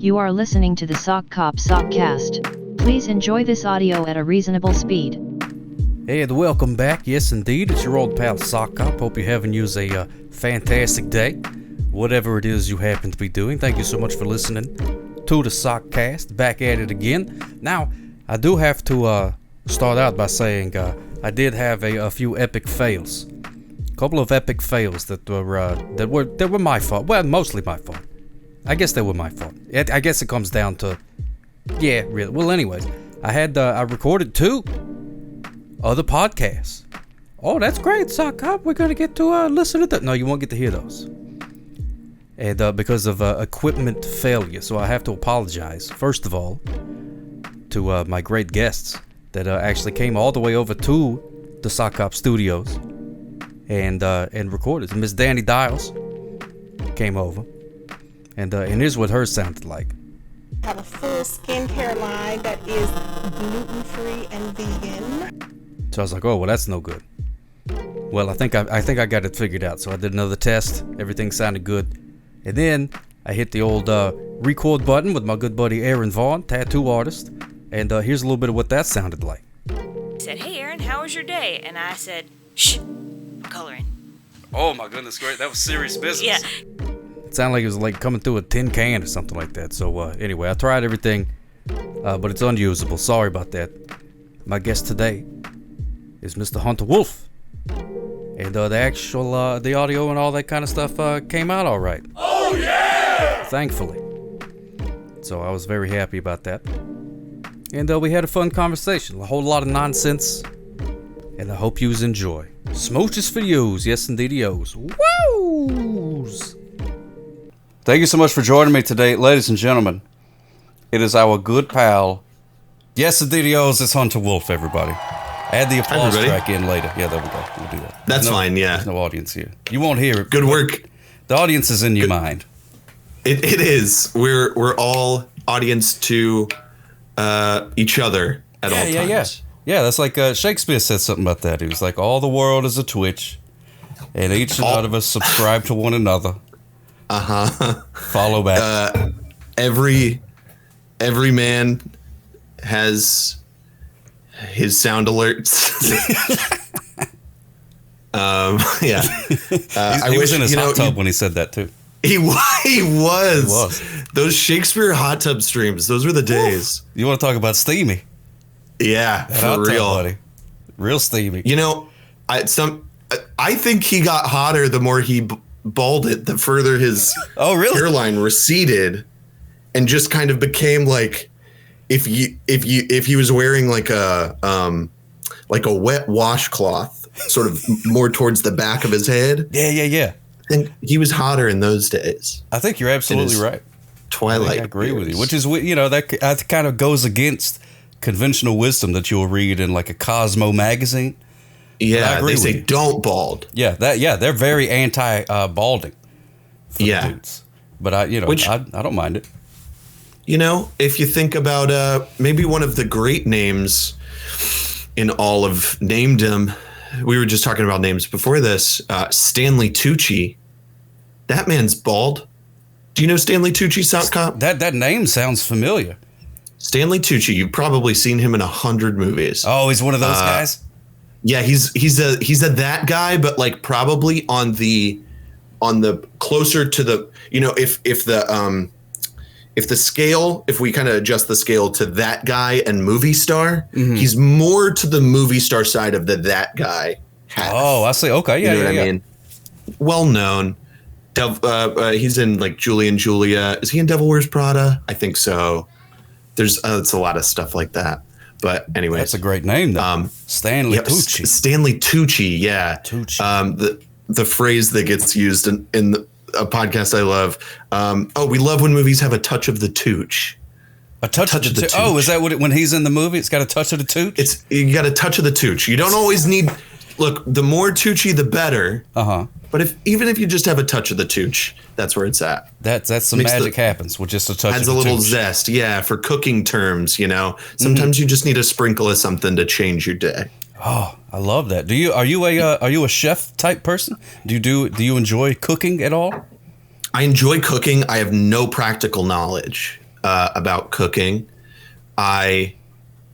You are listening to the SockCast. Please enjoy this audio at a reasonable speed. Hey, and welcome back. Yes, indeed, it's your old pal Sock Cop. Hope you're having a fantastic day, whatever it is you happen to be doing. Thank you so much for listening to the SockCast. Back at it again. Now, I do have to start out by saying I did have a few epic fails. A couple of epic fails that were my fault. Well, mostly my fault. I guess they were my fault. I guess it comes down to, yeah, really. Well, anyways, I recorded 2 other podcasts. Oh, that's great, Sock Cop. We're gonna get to listen to that. No, you won't get to hear those. And because of equipment failure, so I have to apologize first of all to my great guests that actually came all the way over to the Sock Cop Studios and recorded. Miss Danny Dials came over, and here's what hers sounded like. I have a full skincare line that is gluten-free and vegan. So I was like, oh, well, that's no good. Well, I think I got it figured out. So I did another test. Everything sounded good. And then I hit the old record button with my good buddy Aaron Vaughn, tattoo artist. And here's a little bit of what that sounded like. He said, hey, Aaron, how was your day? And I said, shh, I'm coloring. Oh, my goodness, great. That was serious business. Yeah. It sounded like it was like coming through a tin can or something like that. So anyway, I tried everything, but it's unusable. Sorry about that. My guest today is Mr. Hunter Wulff. And the actual, the audio and all that kind of stuff came out all right. Oh, yeah! Thankfully. So I was very happy about that. And we had a fun conversation. A whole lot of nonsense. And I hope yous enjoy. Smooches for yous. Yes, indeed, yos. Woos! Thank you so much for joining me today, ladies and gentlemen. It is our good pal. Yes, indeed, yos. It's Hunter Wulff, everybody. Add the applause track in later. Yeah, there we go. We'll do that. That's fine, yeah. There's no audience here. You won't hear it. Good work. The audience is in your mind. It is. We're all audience to each other at all times. Yeah, that's like Shakespeare said something about that. He was like, all the world is a Twitch, and each and all of us subscribe to one another. Follow back. Every man has his sound alerts. Yeah. He was in his hot tub when he said that too. He was. Those Shakespeare hot tub streams, those were the days. You want to talk about steamy? Yeah, that for real. Buddy. Real steamy. You know, I think he got hotter the more he balded, the further his hairline receded, and just kind of became like if he was wearing like a wet washcloth, sort of more towards the back of his head. Yeah. I think he was hotter in those days. I think you're absolutely right. Twilight. I agree with you. Which is, that kind of goes against conventional wisdom that you'll read in like a Cosmo magazine. Yeah, they say don't bald. Yeah, they're very anti-balding. Dudes. But I don't mind it. You know, if you think about maybe one of the great names in all of namedom, we were just talking about names before this. Stanley Tucci. That man's bald. Do you know Stanley Tucci, Sock Cop? That name sounds familiar. Stanley Tucci. You've probably seen him in 100 movies. Oh, he's one of those guys. Yeah, he's a that guy, but like probably on the closer to the, if the scale, if we kind of adjust the scale to that guy and movie star, he's more to the movie star side of that guy. Oh, I see. Okay, yeah, I mean? Well known. He's in like Julie and Julia. Is he in Devil Wears Prada? I think so. There's it's a lot of stuff like that. But anyway, that's a great name though. Stanley Tucci. Stanley Tucci, yeah. Tucci. The phrase that gets used in a podcast I love. We love when movies have a touch of the tooch. A touch of the tooch. Oh, is that what when he's in the movie? It's got a touch of the tooch. You got a touch of the tooch. You don't always need. Look, the more Tucci, the better. But even if you just have a touch of the tooch, that's where it's at. That's some magic happens with just a touch. Adds of the a little tooch. zest, yeah. For cooking terms, sometimes you just need a sprinkle of something to change your day. Oh, I love that. Are you a chef type person? Do you enjoy cooking at all? I enjoy cooking. I have no practical knowledge. about cooking.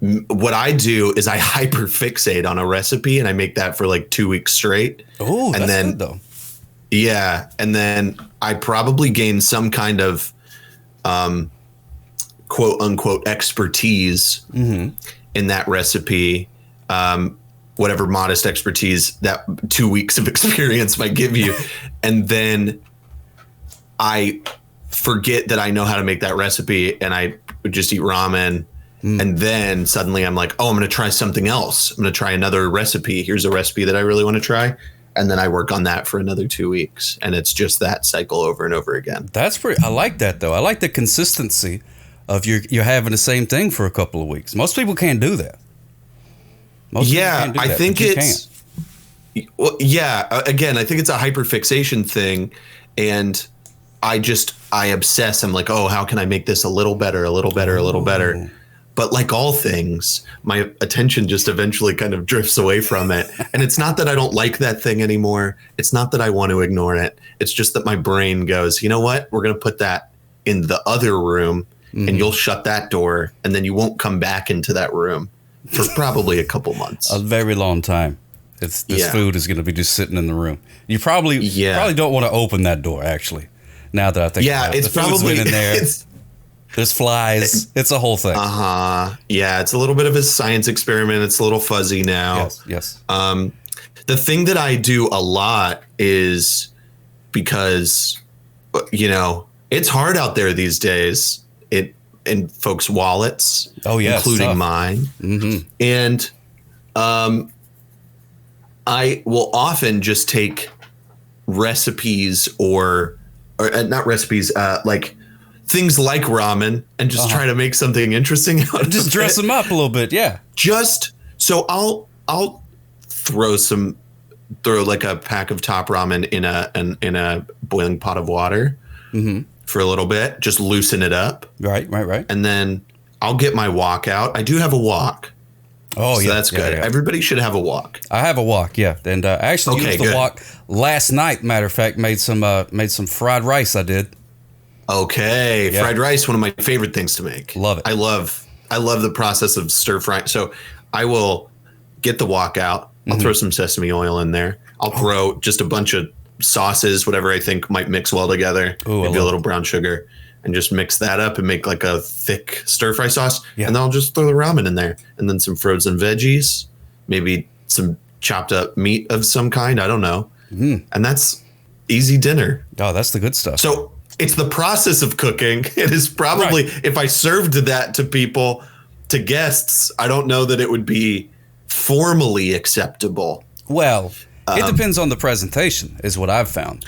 What I do is I hyperfixate on a recipe and I make that for like 2 weeks straight. Oh, that's good though. Yeah. And then I probably gain some kind of quote unquote expertise in that recipe. Whatever modest expertise that 2 weeks of experience might give you. And then I forget that I know how to make that recipe and I would just eat ramen. And then suddenly I'm like, oh, I'm going to try something else. I'm going to try another recipe. Here's a recipe that I really want to try. And then I work on that for another 2 weeks. And it's just that cycle over and over again. I like that, though. I like the consistency of you're having the same thing for a couple of weeks. Most people can't do that. I think it's... Well, yeah, again, I think it's a hyperfixation thing. And I obsess. I'm like, oh, how can I make this a little better, a little better, a little better? But like all things, my attention just eventually kind of drifts away from it. And it's not that I don't like that thing anymore. It's not that I want to ignore it. It's just that my brain goes, you know what? We're going to put that in the other room and you'll shut that door and then you won't come back into that room for probably a couple months. A very long time. This food is going to be just sitting in the room. You probably don't want to open that door, actually. Now that I think about it. It's probably in there. There's flies. It's a whole thing. Yeah, it's a little bit of a science experiment. It's a little fuzzy now. Yes. The thing that I do a lot is because, it's hard out there these days in folks' wallets. Oh, yeah. Including mine. Mm-hmm. And I will often just take recipes or not recipes, like things like ramen and just try to make something interesting out of it. Just dress them up a little bit. Yeah. So I'll throw like a pack of top ramen in a boiling pot of water for a little bit, just loosen it up. Right. And then I'll get my wok out. I do have a wok. Oh, so that's good. Yeah. Everybody should have a wok. I have a wok, yeah. And I actually used the wok last night. Matter of fact, made some fried rice. I did. Okay, yeah. Fried rice, one of my favorite things to make. Love it. I love the process of stir frying. So I will get the wok out. I'll throw some sesame oil in there. I'll throw just a bunch of sauces, whatever I think might mix well together. Maybe a little brown sugar. And just mix that up and make like a thick stir fry sauce. Yeah. And then I'll just throw the ramen in there. And then some frozen veggies, maybe some chopped up meat of some kind. I don't know. And that's easy dinner. Oh, that's the good stuff. So it's the process of cooking. It is probably, if I served that to people, to guests, I don't know that it would be formally acceptable. Well, it depends on the presentation is what I've found.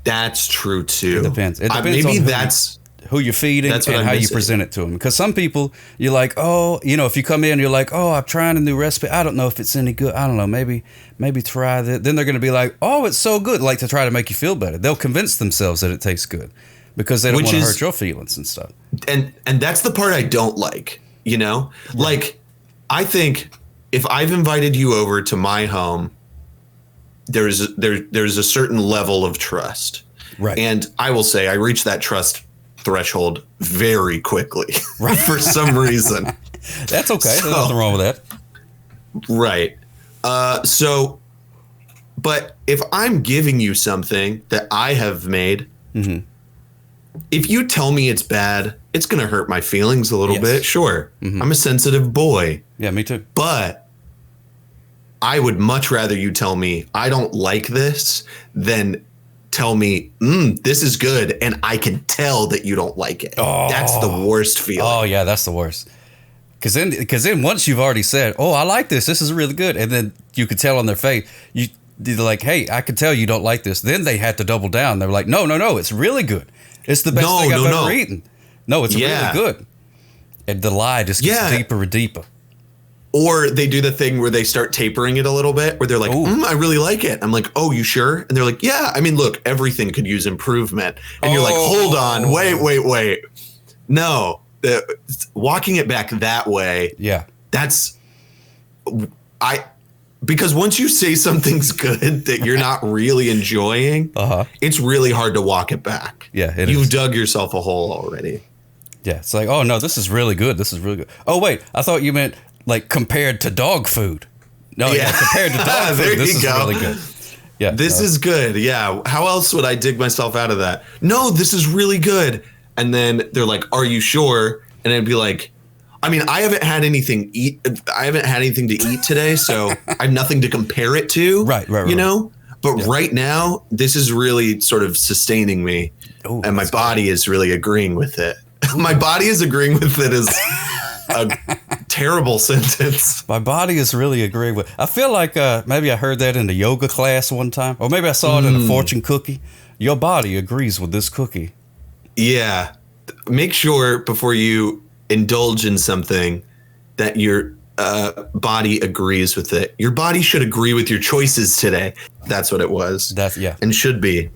That's true too. It depends. Maybe that's who you're feeding and how you present it to them. Because some people, you're like, oh, if you come in, you're like, oh, I'm trying a new recipe. I don't know if it's any good. I don't know. Maybe try that. Then they're going to be like, oh, it's so good. Like to try to make you feel better. They'll convince themselves that it tastes good because they don't want to hurt your feelings and stuff. And that's the part I don't like, Right. Like, I think if I've invited you over to my home, there's a certain level of trust. Right. And I will say I reached that trust threshold very quickly for some reason. That's okay. There's nothing wrong with that. Right. But if I'm giving you something that I have made, if you tell me it's bad, it's going to hurt my feelings a little bit. Sure. I'm a sensitive boy. Yeah, me too. But I would much rather you tell me I don't like this than tell me, this is good, and I can tell that you don't like it. Oh, that's the worst feeling. Oh, yeah, that's the worst. Because then once you've already said, oh, I like this. This is really good. And then you could tell on their face, they're like, hey, I can tell you don't like this. Then they had to double down. They were like, no, it's really good. It's the best thing I've ever eaten. No, it's really good. And the lie just gets deeper and deeper. Or they do the thing where they start tapering it a little bit, where they're like, I really like it. I'm like, oh, you sure? And they're like, yeah. I mean, look, everything could use improvement. And you're like, hold on, wait. No, walking it back that way. Yeah. Because once you say something's good that you're not really enjoying, it's really hard to walk it back. Yeah, you've dug yourself a hole already. Yeah, it's like, oh no, this is really good. This is really good. Oh wait, I thought you meant like compared to dog food. No, yeah, compared to dog food, this is really good. Yeah, this is good. Yeah, how else would I dig myself out of that? No, this is really good. And then they're like, "Are you sure?" And I'd be like, "I mean, I haven't had anything to eat today, so I have nothing to compare it to." Right. You know, but right now, this is really sort of sustaining me, and my body is really agreeing with it. My body is agreeing with it is a terrible sentence. My body is really agreeing with. I feel like maybe I heard that in the yoga class one time, or maybe I saw it in a fortune cookie. Your body agrees with this cookie. Yeah. Make sure before you indulge in something that your body agrees with it. Your body should agree with your choices today. That's what it was. And should be.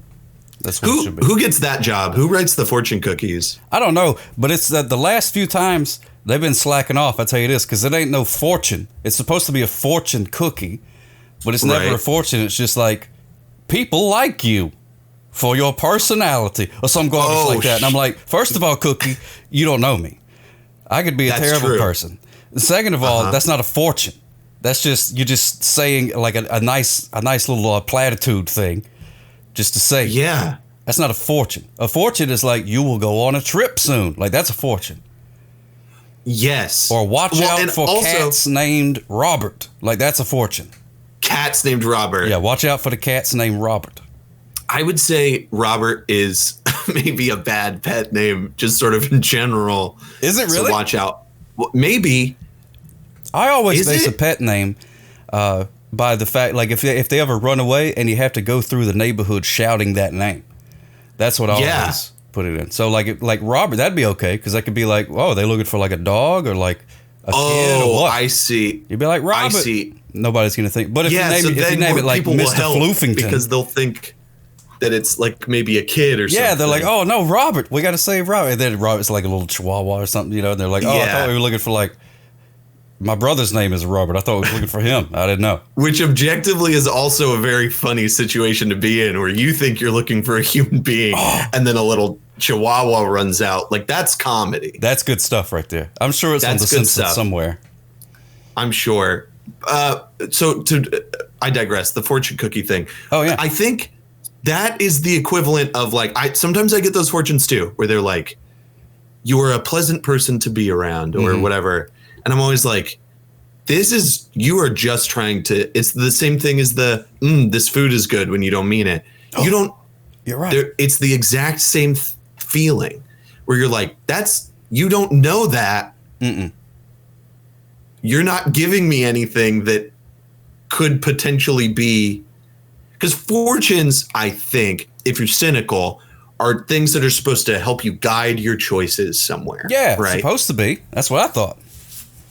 That's what it should be. Who gets that job? Who writes the fortune cookies? I don't know, but it's that the last few times they've been slacking off. I tell you this, because it ain't no fortune. It's supposed to be a fortune cookie, but it's never a fortune. It's just like people like you for your personality or some garbage like that. And I'm like, first of all, Cookie, you don't know me. I could be a terrible person. Second of all, that's not a fortune. That's just you're just saying like a nice little platitude thing. Just to say, that's not a fortune. A fortune is like you will go on a trip soon. Like that's a fortune. Yes. Or watch out for cats named Robert. Like that's a fortune. Cats named Robert. Yeah, watch out for the cats named Robert. I would say Robert is maybe a bad pet name, just sort of in general. Is it really? So watch out. Well, maybe. I always base a pet name by the fact, like if they ever run away and you have to go through the neighborhood shouting that name. That's what I always put it in. So like Robert, that'd be okay because that could be like, oh, they looking for like a dog or like a kid or what? I see. You'd be like Robert. I see. Nobody's gonna think. But if you name it like Mr. Floofington, because they'll think that it's like maybe a kid or something. Yeah, they're like, oh no, Robert, we got to save Robert. And then Robert's like a little chihuahua or something, you know. And they're like, I thought we were looking for like. My brother's name is Robert. I thought we were looking for him. I didn't know. Which objectively is also a very funny situation to be in where you think you're looking for a human being and then a little chihuahua runs out. Like, that's comedy. That's good stuff right there. I'm sure it's on The Simpsons somewhere. I'm sure. I digress. The fortune cookie thing. Oh, yeah. I think that is the equivalent of like, sometimes I get those fortunes too, where they're like, you are a pleasant person to be around or whatever. And I'm always like, you are just trying to, it's the same thing as this food is good when you don't mean it. You're right. It's the exact same feeling where you're like, you don't know that. You're not giving me anything that could potentially be, because fortunes, I think, if you're cynical, are things that are supposed to help you guide your choices somewhere. Yeah, right? Supposed to be. That's what I thought.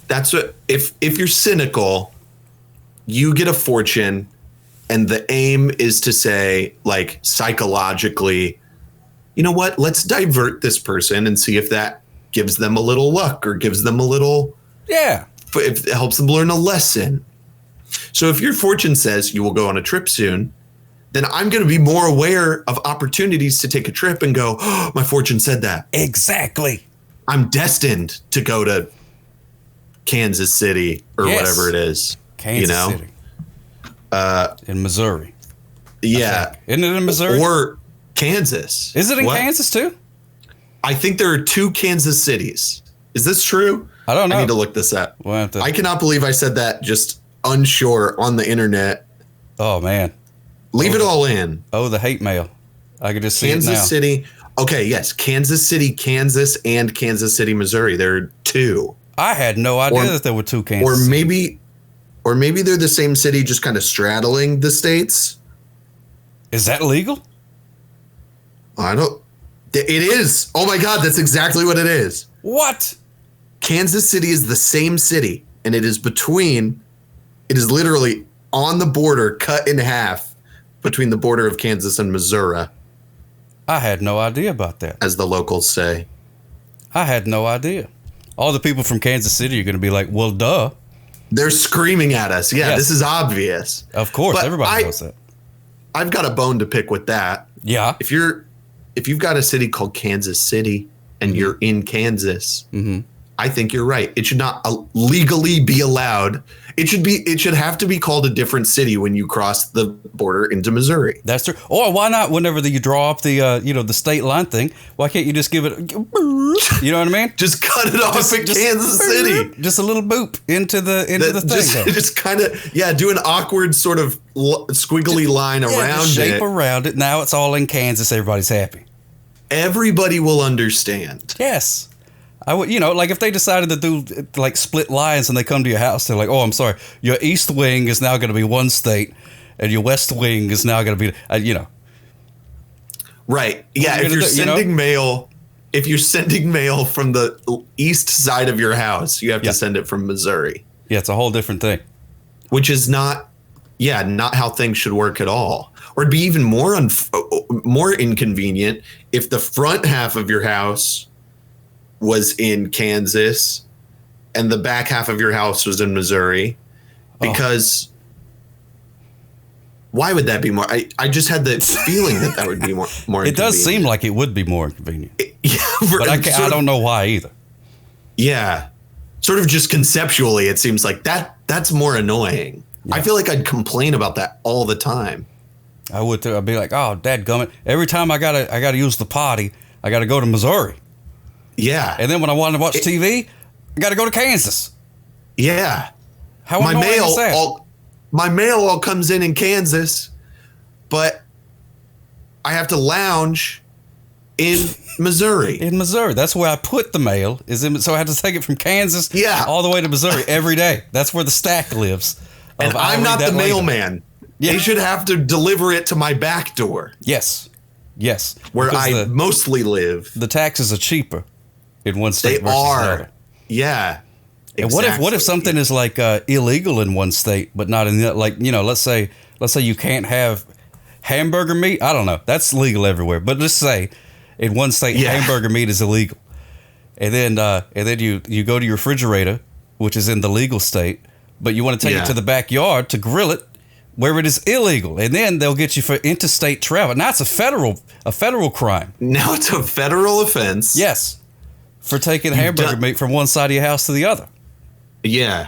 That's what if you're cynical, you get a fortune and the aim is to say, like, psychologically, you know what, let's divert this person and see if that gives them a little luck or gives them a little if it helps them learn a lesson. So if your fortune says you will go on a trip soon, then I'm going to be more aware of opportunities to take a trip and go, oh, my fortune said that. Exactly. I'm destined to go to Kansas City or whatever it is. Kansas City. In Missouri. Yeah. Isn't it in Missouri? Or Kansas. Is it in Kansas too? I think there are 2 Kansas cities. Is this true? I don't know. I need to look this up. I cannot believe I said that just unsure on the internet. Oh, man. Leave it all in. Oh, the hate mail. I could just see it now. Kansas City. Okay, yes. Kansas City, Kansas, and Kansas City, Missouri. There are 2. I had no idea that there were 2 Kansas. Or maybe they're the same city, just kind of straddling the states. Is that legal? I don't. It is. Oh my God, that's exactly what it is. What? Kansas City is the same city, and it is literally on the border, cut in half between the border of Kansas and Missouri. I had no idea about that. As the locals say. I had no idea. All the people from Kansas City are going to be like, well, duh. They're screaming at us. Yeah, this is obvious. Of course, but everybody knows that. I've got a bone to pick with that. Yeah. If you've got a city called Kansas City, and you're in Kansas, I think you're right. It should not legally be allowed. It should have to be called a different city when you cross the border into Missouri. That's true. Or why not? Whenever you draw up the the state line thing, why can't you just give it? You know what I mean? Just cut it off at Kansas City. Just a little boop into the thing. Just kind of do an awkward sort of squiggly line around shape around it. Now it's all in Kansas. Everybody's happy. Everybody will understand. Yes. I would, like if they decided to do like split lines and they come to your house, they're like, oh, I'm sorry, your east wing is now going to be one state and your west wing is now going to be, Right. Yeah. If you're sending mail from the east side of your house, you have to send it from Missouri. Yeah. It's a whole different thing. Which is not how things should work at all. Or it'd be even more inconvenient if the front half of your house was in Kansas and the back half of your house was in Missouri, because why would that be more? I just had the feeling that would be more It does seem like it would be more inconvenient. But I don't know why either. Yeah. Sort of just conceptually, it seems like that's more annoying. Yeah. I feel like I'd complain about that all the time. I would too. I'd be like, oh, dadgummit. Every time I gotta use the potty, I gotta go to Missouri. Yeah. And then when I want to watch TV, I got to go to Kansas. Yeah. How annoying is that? My mail all comes in Kansas, but I have to lounge in Missouri. In Missouri. That's where I put the mail. So I have to take it from Kansas all the way to Missouri every day. That's where the stack lives. And I'm not the mailman. Yeah. They should have to deliver it to my back door. Yes. Where I mostly live. The taxes are cheaper in one state versus another. Yeah. And what if something is like illegal in one state but not in the, like, let's say you can't have hamburger meat. I don't know. That's legal everywhere. But let's say in one state hamburger meat is illegal. And then you go to your refrigerator, which is in the legal state, but you want to take it to the backyard to grill it where it is illegal. And then they'll get you for interstate travel. Now it's a federal crime. Now it's a federal offense. Yes. For taking hamburger meat from one side of your house to the other. Yeah.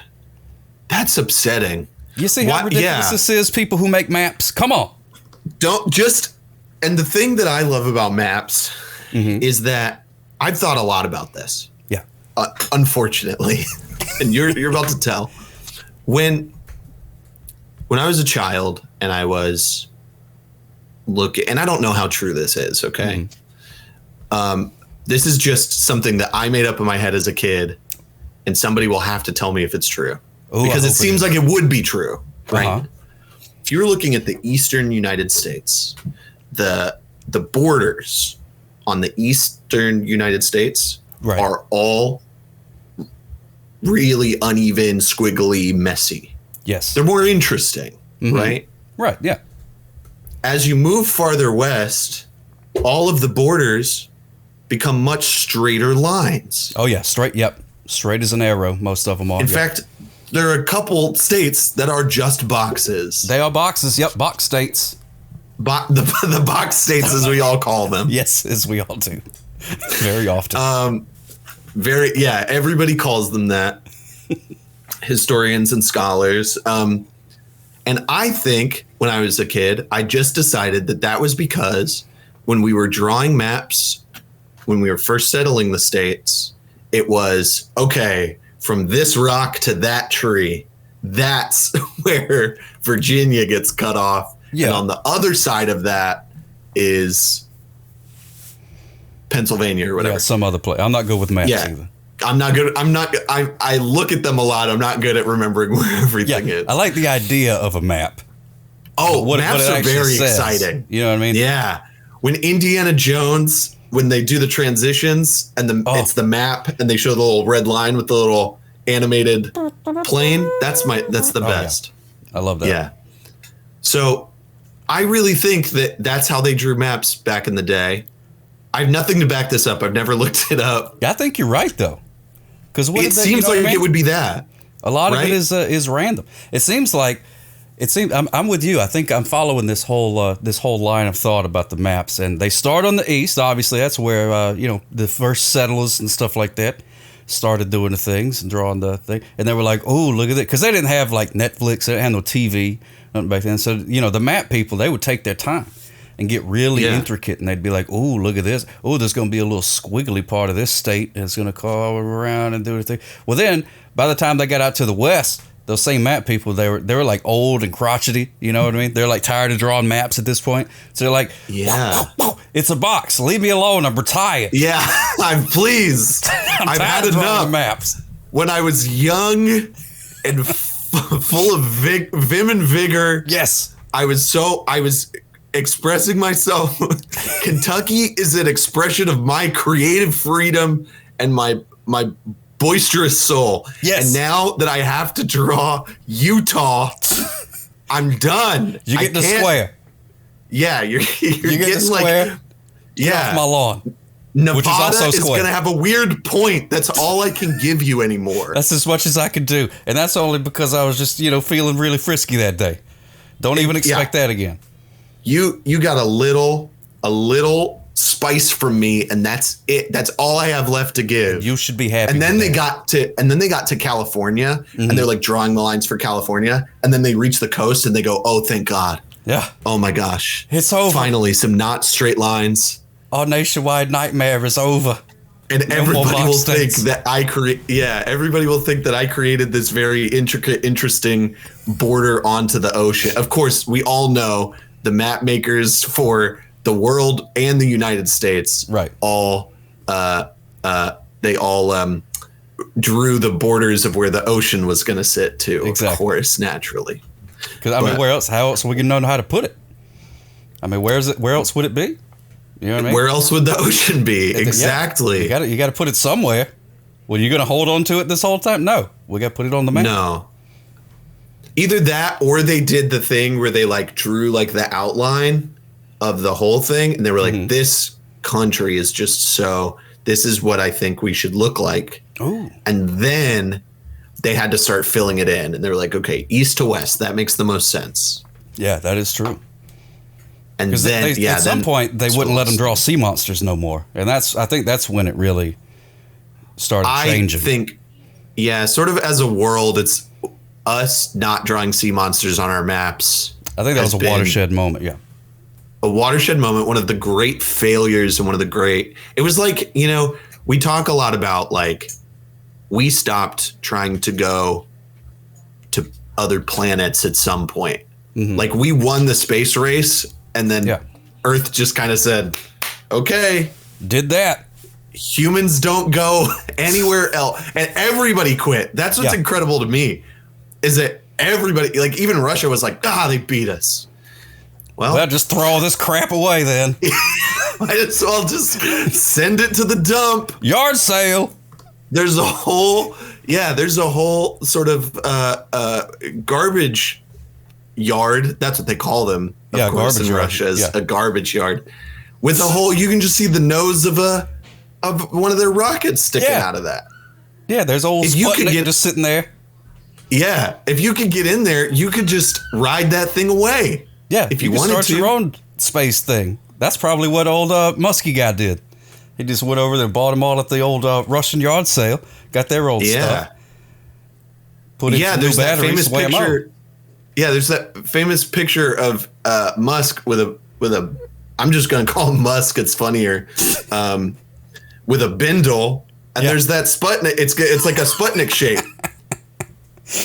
That's upsetting. You see how ridiculous this is, people who make maps? Come on. And the thing that I love about maps is that I've thought a lot about this. Yeah. Unfortunately. And you're about to tell. When I was a child and I was looking, and I don't know how true this is, okay? This is just something that I made up in my head as a kid, and somebody will have to tell me if it's true. Ooh, because it seems like it would be true, right? If you're looking at the eastern United States, the borders on the eastern United States are all really uneven, squiggly, messy. Yes. They're more interesting, right? Right, yeah. As you move farther west, all of the borders become much straighter lines. Oh, yeah. Straight. Yep. Straight as an arrow. Most of them are. In fact, there are a couple states that are just boxes. They are boxes. Yep. Box states. The box states, as we all call them. Yes, as we all do. Very often. Everybody calls them that. Historians and scholars. And I think when I was a kid, I just decided that was because when we were drawing maps, when we were first settling the states, it was, okay, from this rock to that tree, that's where Virginia gets cut off. Yeah. And on the other side of that is Pennsylvania or whatever. Yeah, some other place. I'm not good with maps either. I'm not good. I look at them a lot. I'm not good at remembering where everything is. I like the idea of a map. Oh, maps are very exciting. You know what I mean? Yeah. When Indiana Jones, when they do the transitions and it's the map and they show the little red line with the little animated plane, that's the best. Yeah. I love that. Yeah. So I really think that's how they drew maps back in the day. I have nothing to back this up. I've never looked it up. I think you're right, though. Because it seems like it would be that. A lot of it is random. It seems like It seems I'm with you. I think I'm following this whole line of thought about the maps, and they start on the east. Obviously, that's where the first settlers and stuff like that started doing the things and drawing the thing. And they were like, "Oh, look at it," because they didn't have like Netflix, they didn't have no TV nothing back then. So the map people, they would take their time and get really intricate, and they'd be like, "Oh, look at this. Oh, there's going to be a little squiggly part of this state, and it's going to call around and do the thing." Well, then by the time they got out to the west, those same map people, they were like old and crotchety, you know what I mean? They're like tired of drawing maps at this point. So they're like, it's a box. Leave me alone. I'm retired. Yeah, I'm pleased. I've had enough maps. When I was young and full of vim and vigor. Yes. I was expressing myself. Kentucky is an expression of my creative freedom and my boisterous soul. Yes. And now that I have to draw Utah, I'm done. You get the square. Yeah, you're getting the square. Like, yeah, off my lawn. Nevada is going to have a weird point. That's all I can give you anymore. That's as much as I can do, and that's only because I was just feeling really frisky that day. Don't even expect that again. You got a little spice from me, and that's it. That's all I have left to give. You should be happy. And then they got to California, and they're like drawing the lines for California, and then they reach the coast, and they go, "Oh, thank God! Yeah. Oh my gosh, it's over. Finally, some not straight lines. Our nationwide nightmare is over." And everybody will think that everybody will think that I created this very intricate, interesting border onto the ocean. Of course, we all know the map makers for the world and the United States, right? They all drew the borders of where the ocean was going to sit too. Exactly. Of course, naturally. Because where else? How else are we going to know how to put it? I mean, where else would it be? You know what I mean? Where else would the ocean be? Exactly. You got to put it somewhere. Well, you going to hold on to it this whole time? No, we got to put it on the map. No. Either that, or they did the thing where they like drew like the outline of the whole thing, and they were like, "This country is just so. This is what I think we should look like." Ooh. And then they had to start filling it in, and they were like, "Okay, east to west, that makes the most sense." Yeah, that is true. And then, at some point, they wouldn't let them draw sea monsters no more, and I think that's when it really started changing. I think, sort of as a world, it's us not drawing sea monsters on our maps. I think that was a watershed moment. Yeah, a watershed moment. One of the great failures, and one of the great. It was like we talk a lot about like we stopped trying to go to other planets at some point. Mm-hmm. Like we won the space race. And then Earth just kind of said, "Okay, did that. Humans don't go anywhere else." And everybody quit. That's what's incredible to me, is that everybody, like even Russia was like, they beat us. Well, just throw all this crap away then. Might as well just send it to the dump. Yard sale. There's a whole sort of garbage yard. That's what they call them. Of course, in Russia is a garbage yard with a whole. You can just see the nose of one of their rockets sticking out of that. Yeah, there's old Sputnik just sitting there. Yeah, if you could get in there, you could just ride that thing away. Yeah, if you wanted to start your own space thing. That's probably what old Muskie guy did. He just went over there and bought them all at the old Russian yard sale. Got their old stuff. Put in there's that famous picture. Yeah, there's that famous picture of Musk with a. I'm just gonna call him Musk. It's funnier. With a bindle, and there's that Sputnik. It's like a Sputnik shape.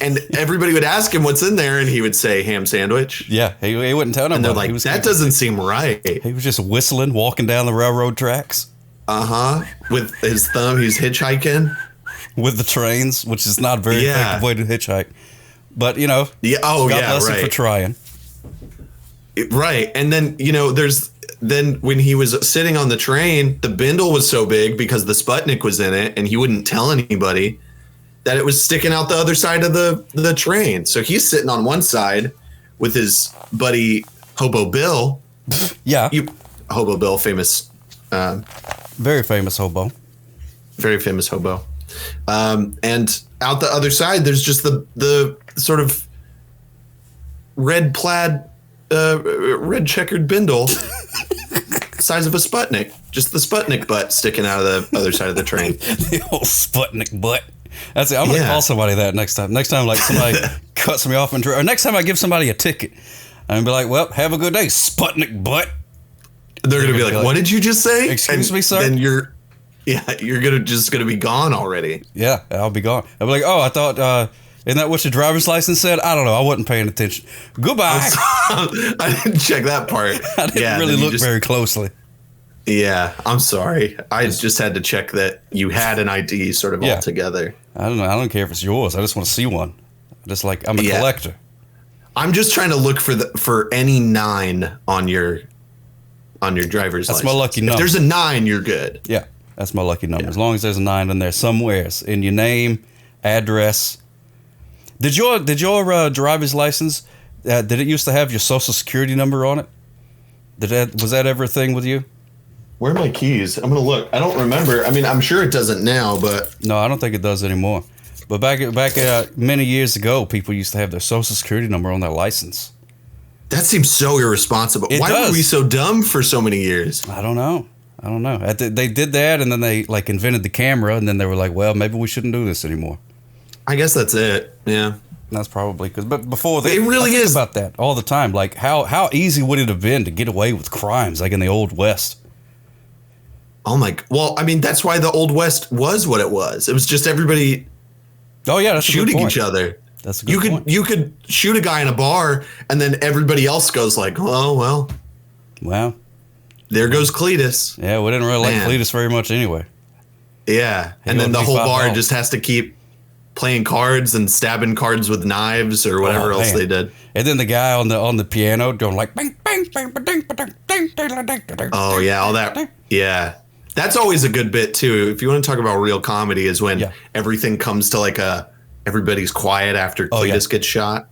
And everybody would ask him what's in there, and he would say ham sandwich. Yeah, he wouldn't tell them. And they're like, that doesn't seem right. He was just whistling, walking down the railroad tracks. With his thumb, he's hitchhiking with the trains, which is not a very effective way to hitchhike. But God bless him for trying. Right, and then then when he was sitting on the train, the bindle was so big because the Sputnik was in it, and he wouldn't tell anybody that it was sticking out the other side of the train. So he's sitting on one side with his buddy Hobo Bill. Yeah, Hobo Bill, famous, very famous hobo, very famous hobo. And out the other side, there's just the sort of red plaid, red checkered bindle, size of a Sputnik. Just the Sputnik butt sticking out of the other side of the train. The old Sputnik butt. That's it. I'm gonna call somebody that next time. Next time, like somebody cuts me off or next time I give somebody a ticket, I'm gonna be like, "Well, have a good day, Sputnik butt." They're gonna be like, "What did you just say?" Excuse me, sir. Then you're gonna be gone already. Yeah, I'll be gone. I'll be like, "Oh, I thought, isn't that what your driver's license said?" I don't know. I wasn't paying attention. Goodbye. I didn't check that part. I didn't really look very closely. Yeah, I'm sorry. I just had to check that you had an ID sort of all together. I don't know. I don't care if it's yours. I just want to see one. I'm a collector. I'm just trying to look for any 9 on your driver's license. That's my lucky number. If there's a 9, you're good. Yeah, that's my lucky number. Yeah. As long as there's a 9 in there somewhere in your name, address. Did your driver's license? Did it used to have your social security number on it? Was that ever a thing with you? Where are my keys? I'm gonna look. I don't remember. I mean, I'm sure it doesn't now, but no, I don't think it does anymore. But back many years ago, people used to have their social security number on their license. That seems so irresponsible. Why were we so dumb for so many years? I don't know. They did that, and then they like invented the camera, and then they were like, "Well, maybe we shouldn't do this anymore." I guess that's it. Yeah, that's probably but before it really is about that all the time. Like how easy would it have been to get away with crimes like in the Old West? Oh my! Well, I mean, that's why the Old West was what it was. It was just everybody. Oh yeah, that's shooting each other. That's a good point. You could shoot a guy in a bar, and then everybody else goes like, "Oh well, there goes Cletus." Yeah, we didn't really like Cletus very much anyway. Yeah, and then the whole bar just has to keep playing cards and stabbing cards with knives or whatever else they did. And then the guy on the piano doing like bang bang bang bang bang bang bang. Oh yeah, all that. Yeah. That's always a good bit too. If you want to talk about real comedy, is when everything comes to like everybody's quiet after Cletus gets shot,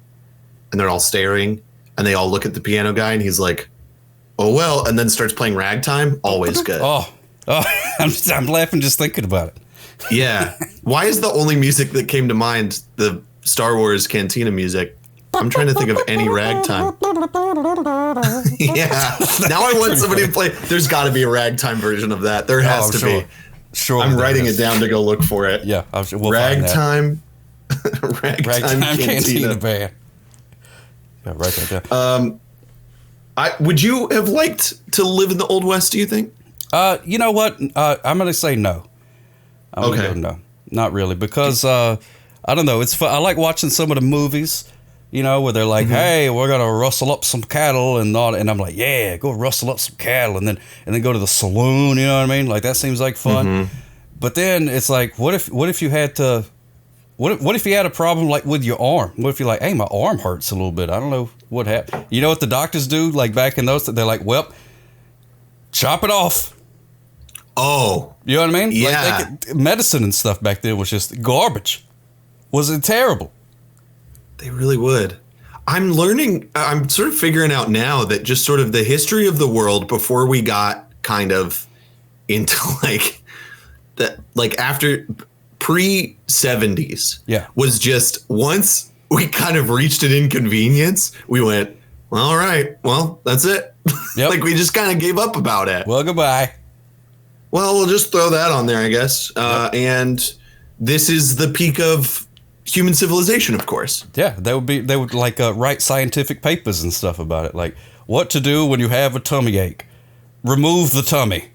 and they're all staring, and they all look at the piano guy, and he's like, "Oh well," and then starts playing ragtime. Always good. Oh, I'm laughing just thinking about it. Yeah. Why is the only music that came to mind the Star Wars Cantina music? I'm trying to think of any ragtime. Yeah. Now I want somebody to play. There's got to be a ragtime version of that. There has to be. Sure. I'm writing it down to go look for it. Yeah. We'll ragtime. Ragtime Cantina band. Yeah, write that down. Would you have liked to live in the Old West, do you think? You know what? I'm going to say no. I'm going to go no. Not really. Because, I don't know. It's fun. I like watching some of the movies. You know, where they're like, "Hey, we're gonna rustle up some cattle," and I'm like, "Yeah, go rustle up some cattle," and then go to the saloon. You know what I mean? Like that seems like fun. But then it's like, what if you had to? What if you had a problem like with your arm? What if you're like, "Hey, my arm hurts a little bit. I don't know what happened." You know what the doctors do? Like back in those, they're like, "Well, chop it off." Oh, you know what I mean? Yeah. Like medicine and stuff back then was just garbage. Was it terrible? They really would. I'm sort of figuring out now that just sort of the history of the world before we got kind of into like that, like after pre-70s was just once we kind of reached an inconvenience, we went, well, all right, well, that's it. Yep. Like we just kind of gave up about it. Well, goodbye. Well, we'll just throw that on there, I guess. And this is the peak of human civilization, of course. Yeah, they would like write scientific papers and stuff about it, like what to do when you have a tummy ache. Remove the tummy.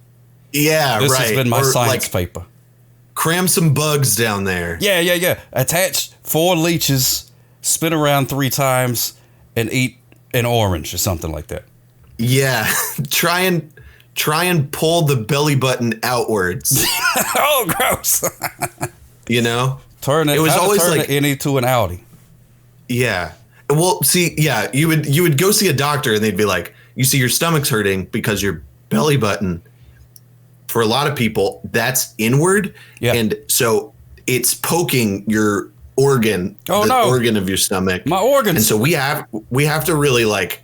Yeah, this has been my science paper. Cram some bugs down there. Yeah. Attach 4 leeches, spin around 3 times, and eat an orange or something like that. Yeah, try and pull the belly button outwards. Oh, gross. You know. It was always like an innie to an outie. Yeah. Well, see, yeah, you would go see a doctor and they'd be like, you see, your stomach's hurting because your belly button, for a lot of people, that's inward. Yeah. And so it's poking your organ, organ of your stomach. My organs. And so we have to really like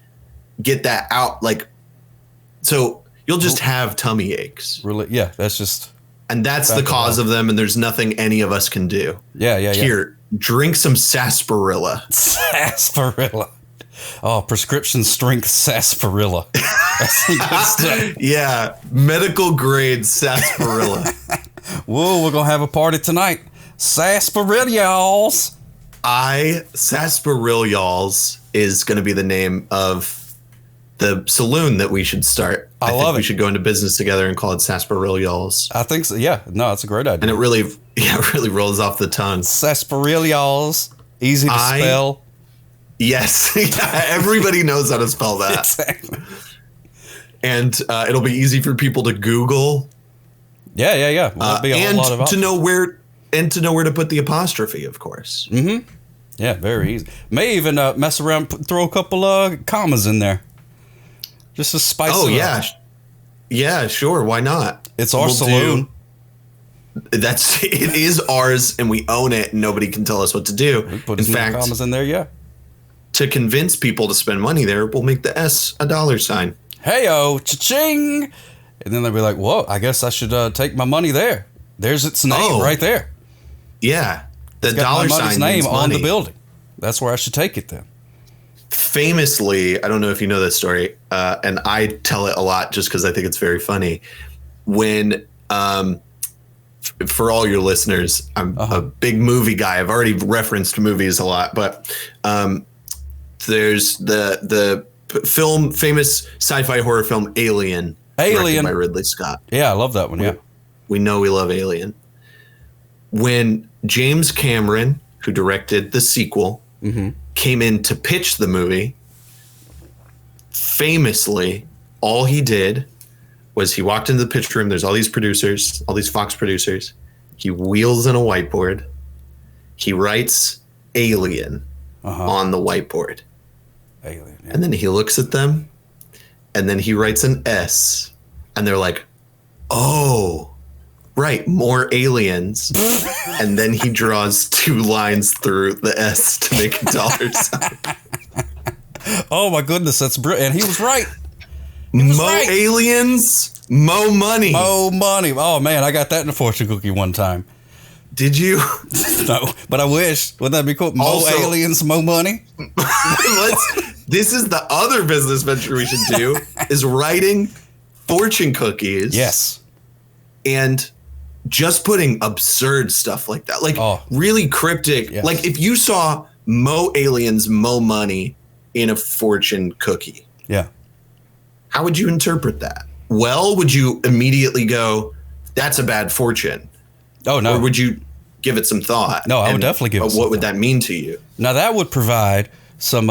get that out. Like, so you'll just have tummy aches. Really? Yeah. That's just. And that's the cause of them, and there's nothing any of us can do. Yeah. Here, drink some sarsaparilla. Sarsaparilla. Oh, prescription strength sarsaparilla. That's some good stuff. Yeah, medical grade sarsaparilla. Whoa, we're gonna have a party tonight. Sarsaparillas. Sarsaparillas is going to be the name of the saloon that we should start. I love it. We should go into business together and call it Sarsaparillas. I think so. Yeah, no, it's a great idea. And it really rolls off the tongue. Sarsaparillas, easy to spell. Yes, yeah, everybody knows how to spell that. Exactly. And it'll be easy for people to Google. Yeah. There'll be a whole lot of to know where to put the apostrophe, of course. Mm-hmm. Yeah, very easy. May even mess around, throw a couple commas in there, just to spice it up. Yeah, yeah, sure. Why not? It's our saloon. It is ours, and we own it, and nobody can tell us what to do. We put in fact, commas in there. Yeah. To convince people to spend money there, we'll make the S a $sign. Hey-o, cha-ching! And then they'll be like, whoa, I guess I should take my money there. There's its name right there. Yeah. The it's got $sign my money's name means on money. the building. That's where I should take it then. Famously, I don't know if you know this story, and I tell it a lot just because I think it's very funny. When, for all your listeners, I'm a big movie guy. I've already referenced movies a lot, but there's the famous sci-fi horror film Alien directed by Ridley Scott. Yeah, I love that one. Yeah, we know we love Alien. When James Cameron, who directed the sequel, came in to pitch the movie, famously, all he did was he walked into the pitch room. There's all these producers, all these Fox producers. He wheels in a whiteboard. He writes Alien on the whiteboard. Alien. Yeah. And then he looks at them, and then he writes an S, and they're like, oh, right, more aliens. And then he draws 2 lines through the S to make a $sign. Oh my goodness, that's brilliant. And he was right. Aliens, mo money. Mo money. Oh man, I got that in a fortune cookie one time. Did you? No, but I wish. Wouldn't that be cool? Mo aliens, mo money. This is the other business venture we should do, is writing fortune cookies. Yes. And just putting absurd stuff like that. Like really cryptic. Yes. Like if you saw mo aliens, mo money in a fortune cookie. Yeah. How would you interpret that? Well, would you immediately go, that's a bad fortune? Oh, no. Or would you give it some thought? No, I would definitely give it some What would thought. that mean to you? Now that would provide some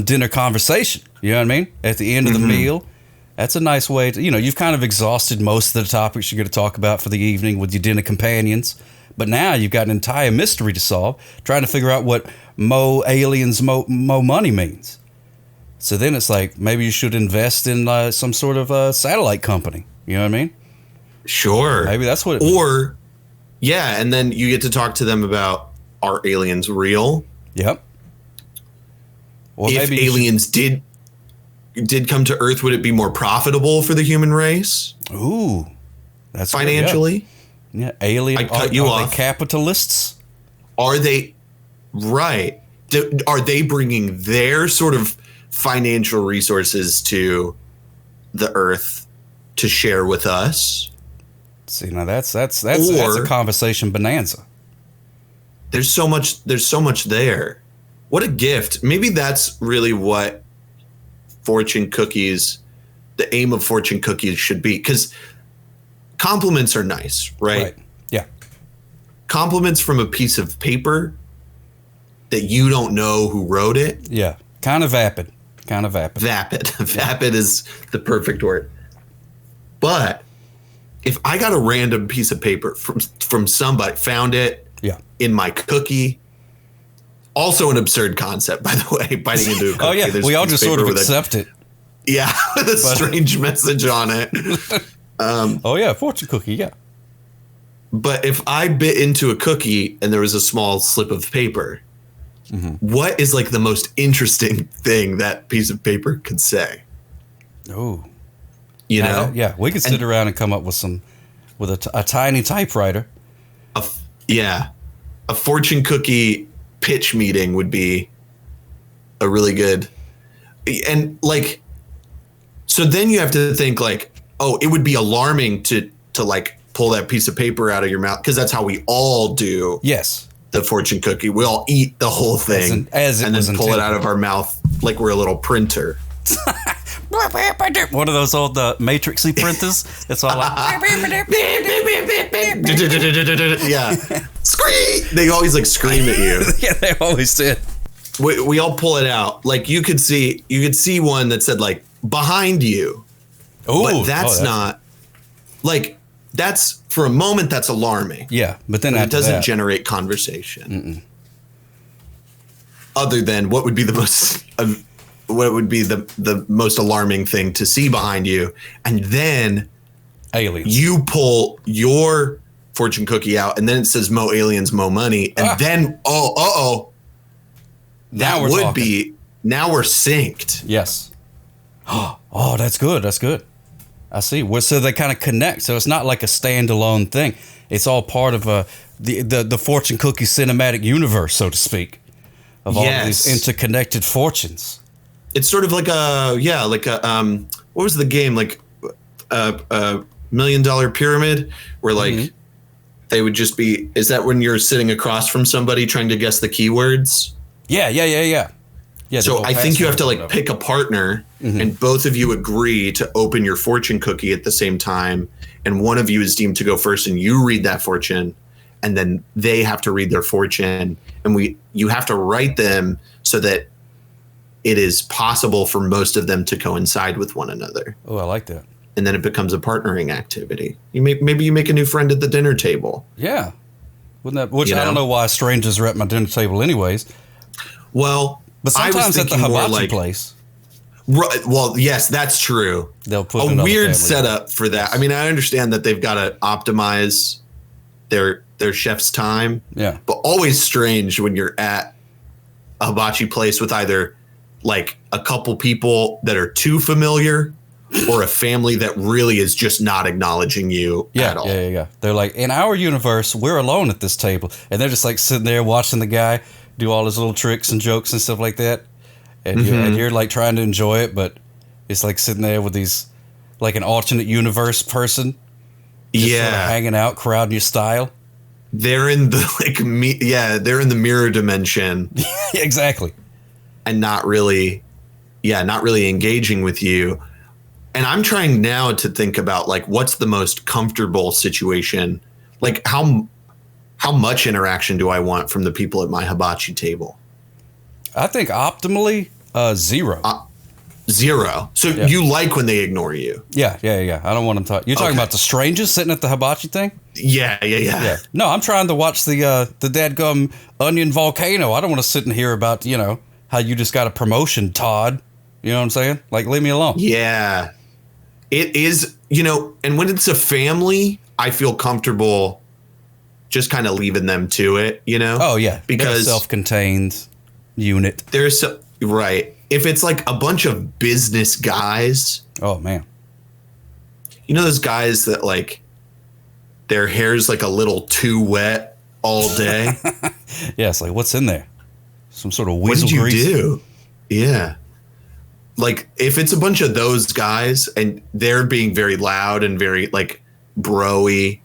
dinner conversation. You know what I mean? At the end of the meal, that's a nice way to, you've kind of exhausted most of the topics you're going to talk about for the evening with your dinner companions. But now you've got an entire mystery to solve, trying to figure out what mo aliens, mo money means. So then it's like, maybe you should invest in some sort of satellite company. You know what I mean? Sure. Maybe that's what it means. Yeah, and then you get to talk to them about, are aliens real? Yep. Or if maybe aliens did come to Earth, would it be more profitable for the human race? Ooh. That's financially? Good, yeah, alien. I cut you off. They capitalists? Are they right? Are they bringing their sort of financial resources to the Earth to share with us? See, now that's a conversation bonanza. There's so much there. What a gift. Maybe that's really what fortune cookies, the aim of fortune cookies should be, because compliments are nice, right? Yeah. Compliments from a piece of paper that you don't know who wrote it. Yeah. Kind of vapid. Vapid. Vapid is the perfect word. But if I got a random piece of paper from somebody, found it in my cookie, also an absurd concept, by the way, biting into a cookie. Oh, yeah. We all just sort of accept it. Yeah, with a strange message on it. Oh, yeah, fortune cookie, yeah. But if I bit into a cookie and there was a small slip of paper, what is like the most interesting thing that piece of paper could say? Oh. You know? Yeah, we could sit around and come up with a tiny typewriter. A fortune cookie pitch meeting would be a really good, and like, so then you have to think like, oh, it would be alarming to like pull that piece of paper out of your mouth, because that's how we all do. Yes. The fortune cookie. We all eat the whole thing and then pull it out of our mouth like we're a little printer. One of those old Matrixy printers. It's all like yeah, scream. They always like scream at you. Yeah, they always did. We all pull it out. Like you could see one that said like behind you. Ooh, but that's not like, that's for a moment that's alarming. Yeah, but then it doesn't generate conversation. Mm-mm. Other than what would be the most alarming thing to see behind you, and then aliens. You pull your fortune cookie out, and then it says "Mo aliens, mo money," and then now we're synced. Yes. Oh, that's good. That's good. I see. Well, so they kind of connect. So it's not like a standalone thing. It's all part of the fortune cookie cinematic universe, so to speak, of all of these interconnected fortunes. It's sort of like what was the game, like $1 Million Pyramid, where like they would just be, is that when you're sitting across from somebody trying to guess the keywords? Yeah. So I think you have to like pick a partner, and both of you agree to open your fortune cookie at the same time, and one of you is deemed to go first, and you read that fortune, and then they have to read their fortune, and you have to write them so that it is possible for most of them to coincide with one another. Oh, I like that. And then it becomes a partnering activity. Maybe you make a new friend at the dinner table. Yeah. Wouldn't that? Which I don't know why strangers are at my dinner table anyways. Well, but sometimes at the hibachi place. Right, well, yes, that's true. They'll put a weird setup for that. I mean, I understand that they've got to optimize their chef's time. Yeah. But always strange when you're at a hibachi place with either like a couple people that are too familiar or a family that really is just not acknowledging you at all. Yeah. They're like, in our universe, we're alone at this table. And they're just like sitting there watching the guy do all his little tricks and jokes and stuff like that. And, you're like trying to enjoy it, but it's like sitting there with these, like an alternate universe person. Just sort of hanging out, crowding your style. They're in the they're in the mirror dimension. Exactly. And not really engaging with you. And I'm trying now to think about like, what's the most comfortable situation? Like how much interaction do I want from the people at my hibachi table? I think optimally, 0. 0. So you like when they ignore you? Yeah. I don't want them to. You're talking about the strangers sitting at the hibachi thing? Yeah. No, I'm trying to watch the dadgum onion volcano. I don't want to sit and hear about, how you just got a promotion, Todd. You know what I'm saying? Like, leave me alone. Yeah. It is, and when it's a family, I feel comfortable just kind of leaving them to it, Oh, yeah. Because they're a self-contained unit. Right. If it's like a bunch of business guys. Oh, man. Those guys that like their hair's like a little too wet all day? Yeah, it's like, what's in there? Some sort of weasel grease? What did you do? Yeah. Like, if it's a bunch of those guys and they're being very loud and very, like, bro-y.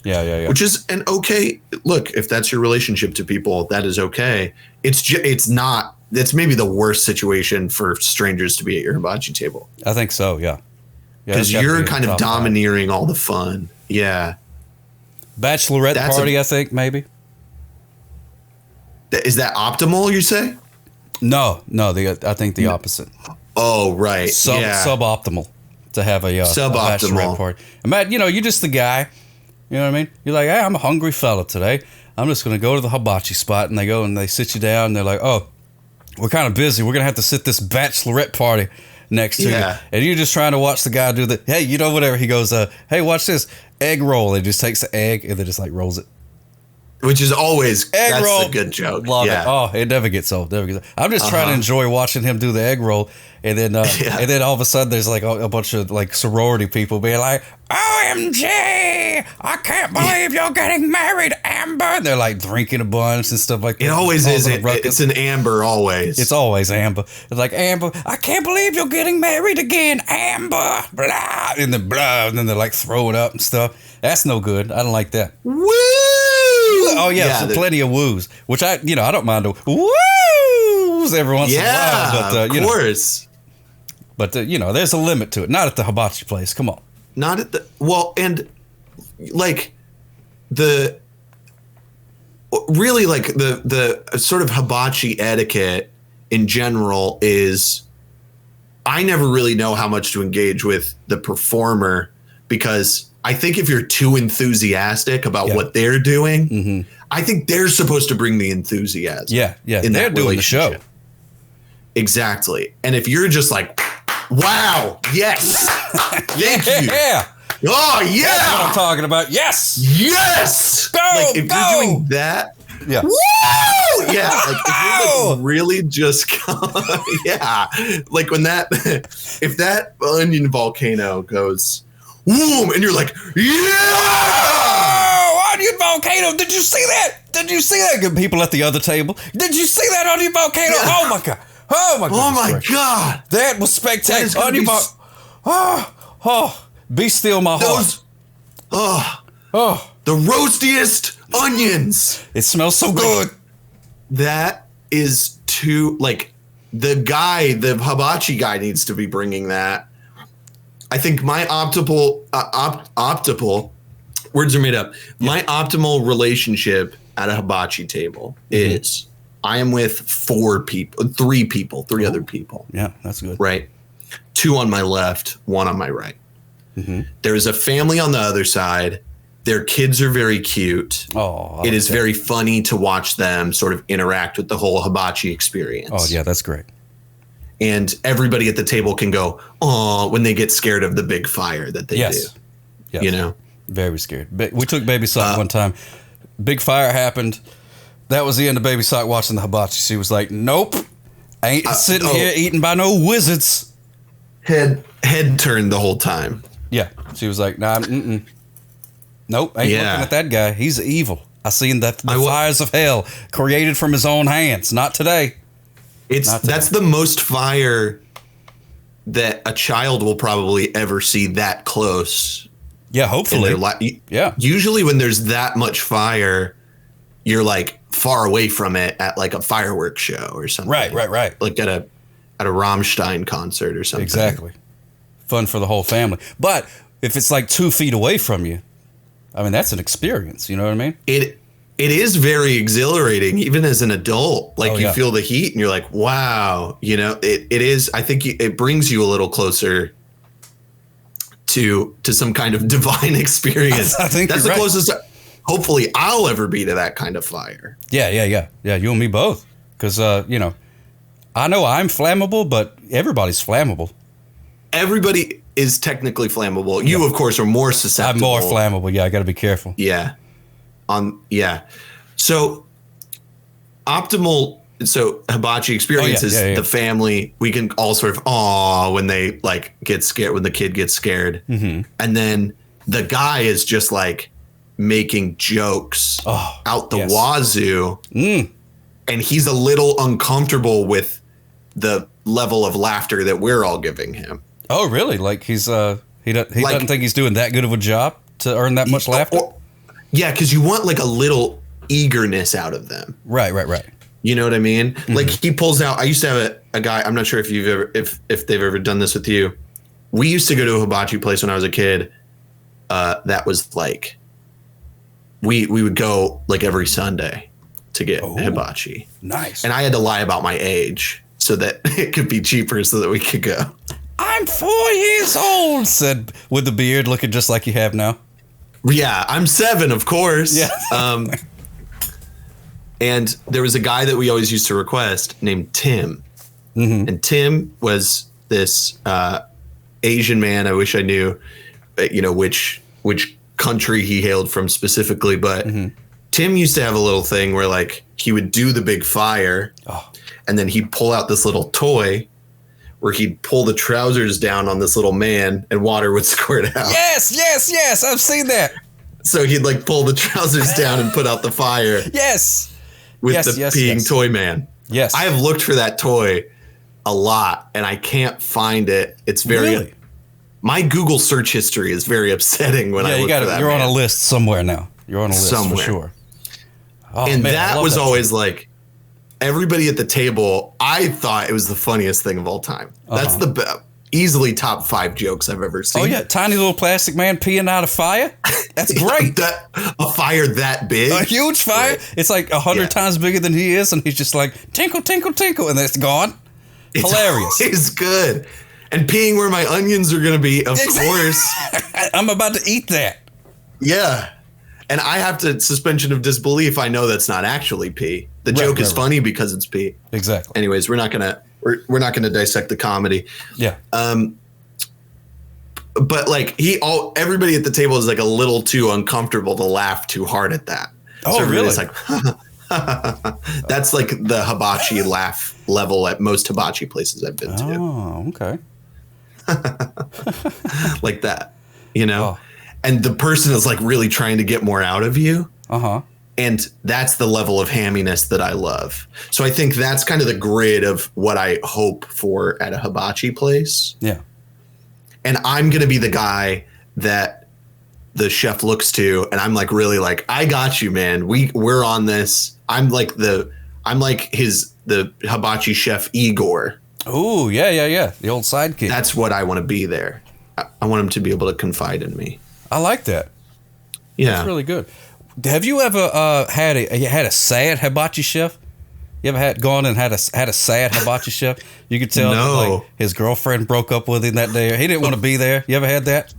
Yeah. Which is an okay. Look, if that's your relationship to people, that is okay. It's not. That's maybe the worst situation for strangers to be at your hibachi table. I think so, yeah. Because you're kind of domineering all the fun. Yeah. Bachelorette party, I think, maybe. Is that optimal, you say? No, I think the opposite. Oh, right. Suboptimal to have a bachelorette party. Imagine, you're just the guy. You know what I mean? You're like, hey, I'm a hungry fella today. I'm just going to go to the hibachi spot. And they go and they sit you down. And they're like, oh, we're kind of busy. We're going to have to sit this bachelorette party next to you. And you're just trying to watch the guy do whatever. He goes, hey, watch this egg roll. He just takes the egg and then just like rolls it. Which is always egg roll. A good joke. Love it. Oh, it never gets old. I'm just trying to enjoy watching him do the egg roll, and then all of a sudden there's like a bunch of like sorority people being like, "Oh, OMG, I can't believe you're getting married, Amber. And they're like drinking a bunch and stuff like that. It always is. It's an Amber always. It's always Amber. It's like, Amber, I can't believe you're getting married again, Amber. Blah. And then blah. And then they're like throwing up and stuff. That's no good. I don't like that. Woo! Oh, yeah, so plenty of woos, which I don't mind the woos every once in a while. But, of course. But, there's a limit to it. Not at the hibachi place. Come on. Not at the... Well, and, like, the sort of hibachi etiquette in general is... I never really know how much to engage with the performer because I think if you're too enthusiastic about what they're doing, I think they're supposed to bring the enthusiasm. Yeah. They're doing the show. Exactly. And if you're just like... Wow. Yes. Thank you. Yeah. Oh, yeah. That's what I'm talking about. Yes. Yes. Go. Like, if you're doing that. Yeah. Woo! Yeah. Like, if you're like really just. Yeah. Like when if that onion volcano goes, whoom, and you're like, yeah. Oh, onion volcano. Did you see that? Did you see that? Good people at the other table. Did you see that onion volcano? Yeah. Oh, my God. Oh my God! That was spectacular. Be still, my heart. The roastiest onions. It smells so good. That is too the hibachi guy needs to be bringing that. I think my optimal words are made up. Yeah. My optimal relationship at a hibachi table is. I am with three other people. Yeah, that's good. Right. 2 on my left, 1 on my right. There's a family on the other side. Their kids are very cute. Oh, it is very funny to watch them sort of interact with the whole hibachi experience. Oh, yeah, that's great. And everybody at the table can go, oh, when they get scared of the big fire that they do. Yes. Very scared. We took Baby Sock one time. Big fire happened. That was the end of Baby Sock watching the hibachi. She was like, nope, I ain't sitting here eating by no wizards. Head turned the whole time. Yeah. She was like, nah, nope, ain't looking at that guy. He's evil. I seen the fires of hell created from his own hands. Not today. That's the most fire that a child will probably ever see that close. Yeah, hopefully. Yeah. Usually when there's that much fire, you're like far away from it at like a fireworks show or something. Right. Like at a Rammstein concert or something. Exactly. Fun for the whole family. But if it's like 2 feet away from you, I mean, that's an experience. You know what I mean? It is very exhilarating, even as an adult. Like you feel the heat and you're like, wow, it is. I think it brings you a little closer to some kind of divine experience. I think that's the closest. Hopefully I'll ever be to that kind of fire. Yeah. You and me both. Because, I know I'm flammable, but everybody's flammable. Everybody is technically flammable. You, of course, are more susceptible. I'm more flammable. Yeah, I got to be careful. Yeah. So hibachi experiences, the family, we can all sort of, when they like get scared, when the kid gets scared. Mm-hmm. And then the guy is just like, making jokes out the wazoo, and he's a little uncomfortable with the level of laughter that we're all giving him. Oh, really? Like he doesn't think he's doing that good of a job to earn that much laughter? Yeah, because you want like a little eagerness out of them. Right. You know what I mean? Mm-hmm. Like he pulls out. I used to have a guy. I'm not sure if you've ever if they've ever done this with you. We used to go to a hibachi place when I was a kid. That was like. We would go like every Sunday to get hibachi. Nice. And I had to lie about my age so that it could be cheaper so that we could go. I'm 4 years old, said with the beard looking just like you have now. Yeah, I'm 7, of course. Yeah. And there was a guy that we always used to request named Tim. Mm-hmm. And Tim was this Asian man. I wish I knew, which country he hailed from specifically, but Tim used to have a little thing where like he would do the big fire and then he'd pull out this little toy where he'd pull the trousers down on this little man and water would squirt out. Yes. I've seen that. So he'd like pull the trousers down and put out the fire. Yes. With the peeing toy man. Yes. I have looked for that toy a lot and I can't find it. It's very really? My Google search history is very upsetting when I look for that. You're on a list somewhere now. You're on a list somewhere. For sure. Oh, and man, that was always like everybody at the table. I thought it was the funniest thing of all time. That's the easily top 5 jokes I've ever seen. Oh yeah, tiny little plastic man peeing out of fire. That's great. A fire that big, a huge fire. Right. It's like 100 times bigger than he is, and he's just like tinkle, tinkle, tinkle, and then it's gone. Hilarious. It's good. And peeing where my onions are going to be, of course. I'm about to eat that. Yeah. And I have to suspension of disbelief. I know that's not actually pee. The joke is funny because it's pee. Exactly. Anyways, we're not gonna dissect the comedy. Yeah. But like everybody at the table is like a little too uncomfortable to laugh too hard at that. Oh, so really? Like, that's like the hibachi laugh level at most hibachi places I've been to. Oh, okay. Like that, you know? Oh. And the person is like really trying to get more out of you. And that's the level of hamminess that I love. So I think that's kind of the grid of what I hope for at a hibachi place. Yeah. And I'm going to be the guy that the chef looks to. And I'm like, really like, I got you, man. We're on this. I'm like the hibachi chef Igor. Oh, yeah. The old sidekick. That's what I want to be there. I want him to be able to confide in me. I like that. Yeah. That's really good. Have you ever had a sad hibachi chef? You ever gone and had a sad hibachi chef? You could tell that, like, his girlfriend broke up with him that day. Or he didn't want to be there. You ever had that?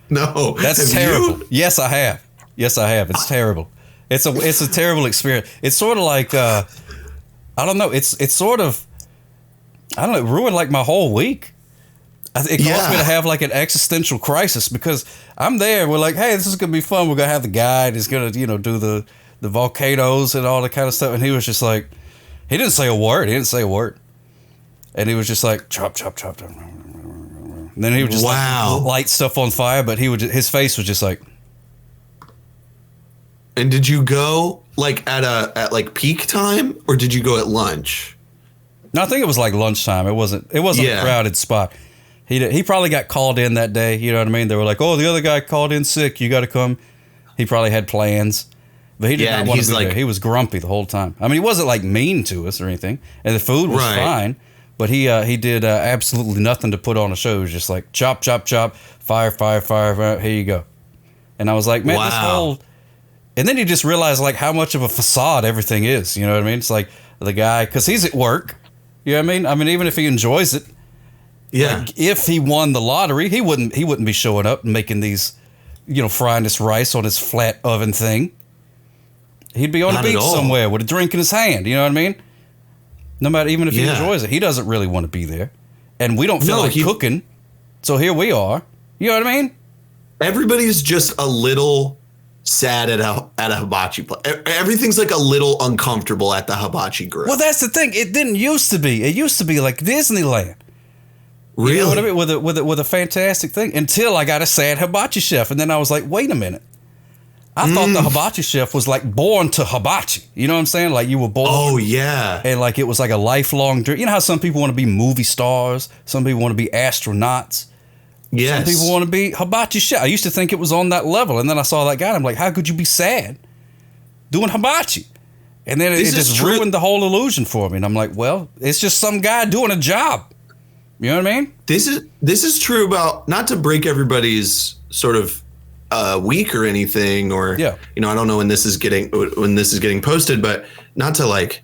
No. That's terrible. Yes, I have. It's terrible. It's a terrible experience. It's sort of like I don't know. It's sort of, I don't know. It ruined like my whole week. It caused me to have like an existential crisis because I'm there. We're like, hey, this is gonna be fun. We're gonna have the guide. He's gonna, do the volcanoes and all that kind of stuff. And he was just like, he didn't say a word. And he was just like, chop, chop, chop. And then he would just like light stuff on fire. But his face was just like. And did you go like at like peak time or did you go at lunch? No, I think it was like lunchtime. It wasn't a crowded spot. He probably got called in that day. You know what I mean? They were like, oh, the other guy called in sick. You got to come. He probably had plans. But he did not want to be there. He was grumpy the whole time. I mean, he wasn't like mean to us or anything. And the food was fine. But he did absolutely nothing to put on a show. He was just like, chop, chop, chop, fire, fire, fire, fire. Here you go. And I was like, man, this whole... And then you just realize like how much of a facade everything is. You know what I mean? It's like the guy, because he's at work. You know what I mean? I mean, even if he enjoys it. Yeah. Like if he won the lottery, he wouldn't be showing up and making these, frying this rice on his flat oven thing. He'd be on the beach somewhere with a drink in his hand. You know what I mean? No matter, even if he enjoys it, he doesn't really want to be there. And we don't feel like cooking. So here we are. You know what I mean? Everybody's just a little sad at a hibachi place. Everything's like a little uncomfortable at the hibachi grill. Well, that's the thing. It didn't used to be. It used to be like Disneyland. Really? You know what I mean? With a fantastic thing until I got a sad hibachi chef. And then I was like, wait a minute. I thought the hibachi chef was like born to hibachi. You know what I'm saying? Like you were born. Oh, yeah. And like it was like a lifelong dream. You know how some people want to be movie stars? Some people want to be astronauts. Yes. Some people want to be hibachi chef. I used to think it was on that level. And then I saw that guy and I'm like, how could you be sad doing hibachi? And then it just ruined the whole illusion for me. And I'm like, well, it's just some guy doing a job. You know what I mean? This is true about, not to break everybody's sort of week or anything, or I don't know when this is getting posted, but not to like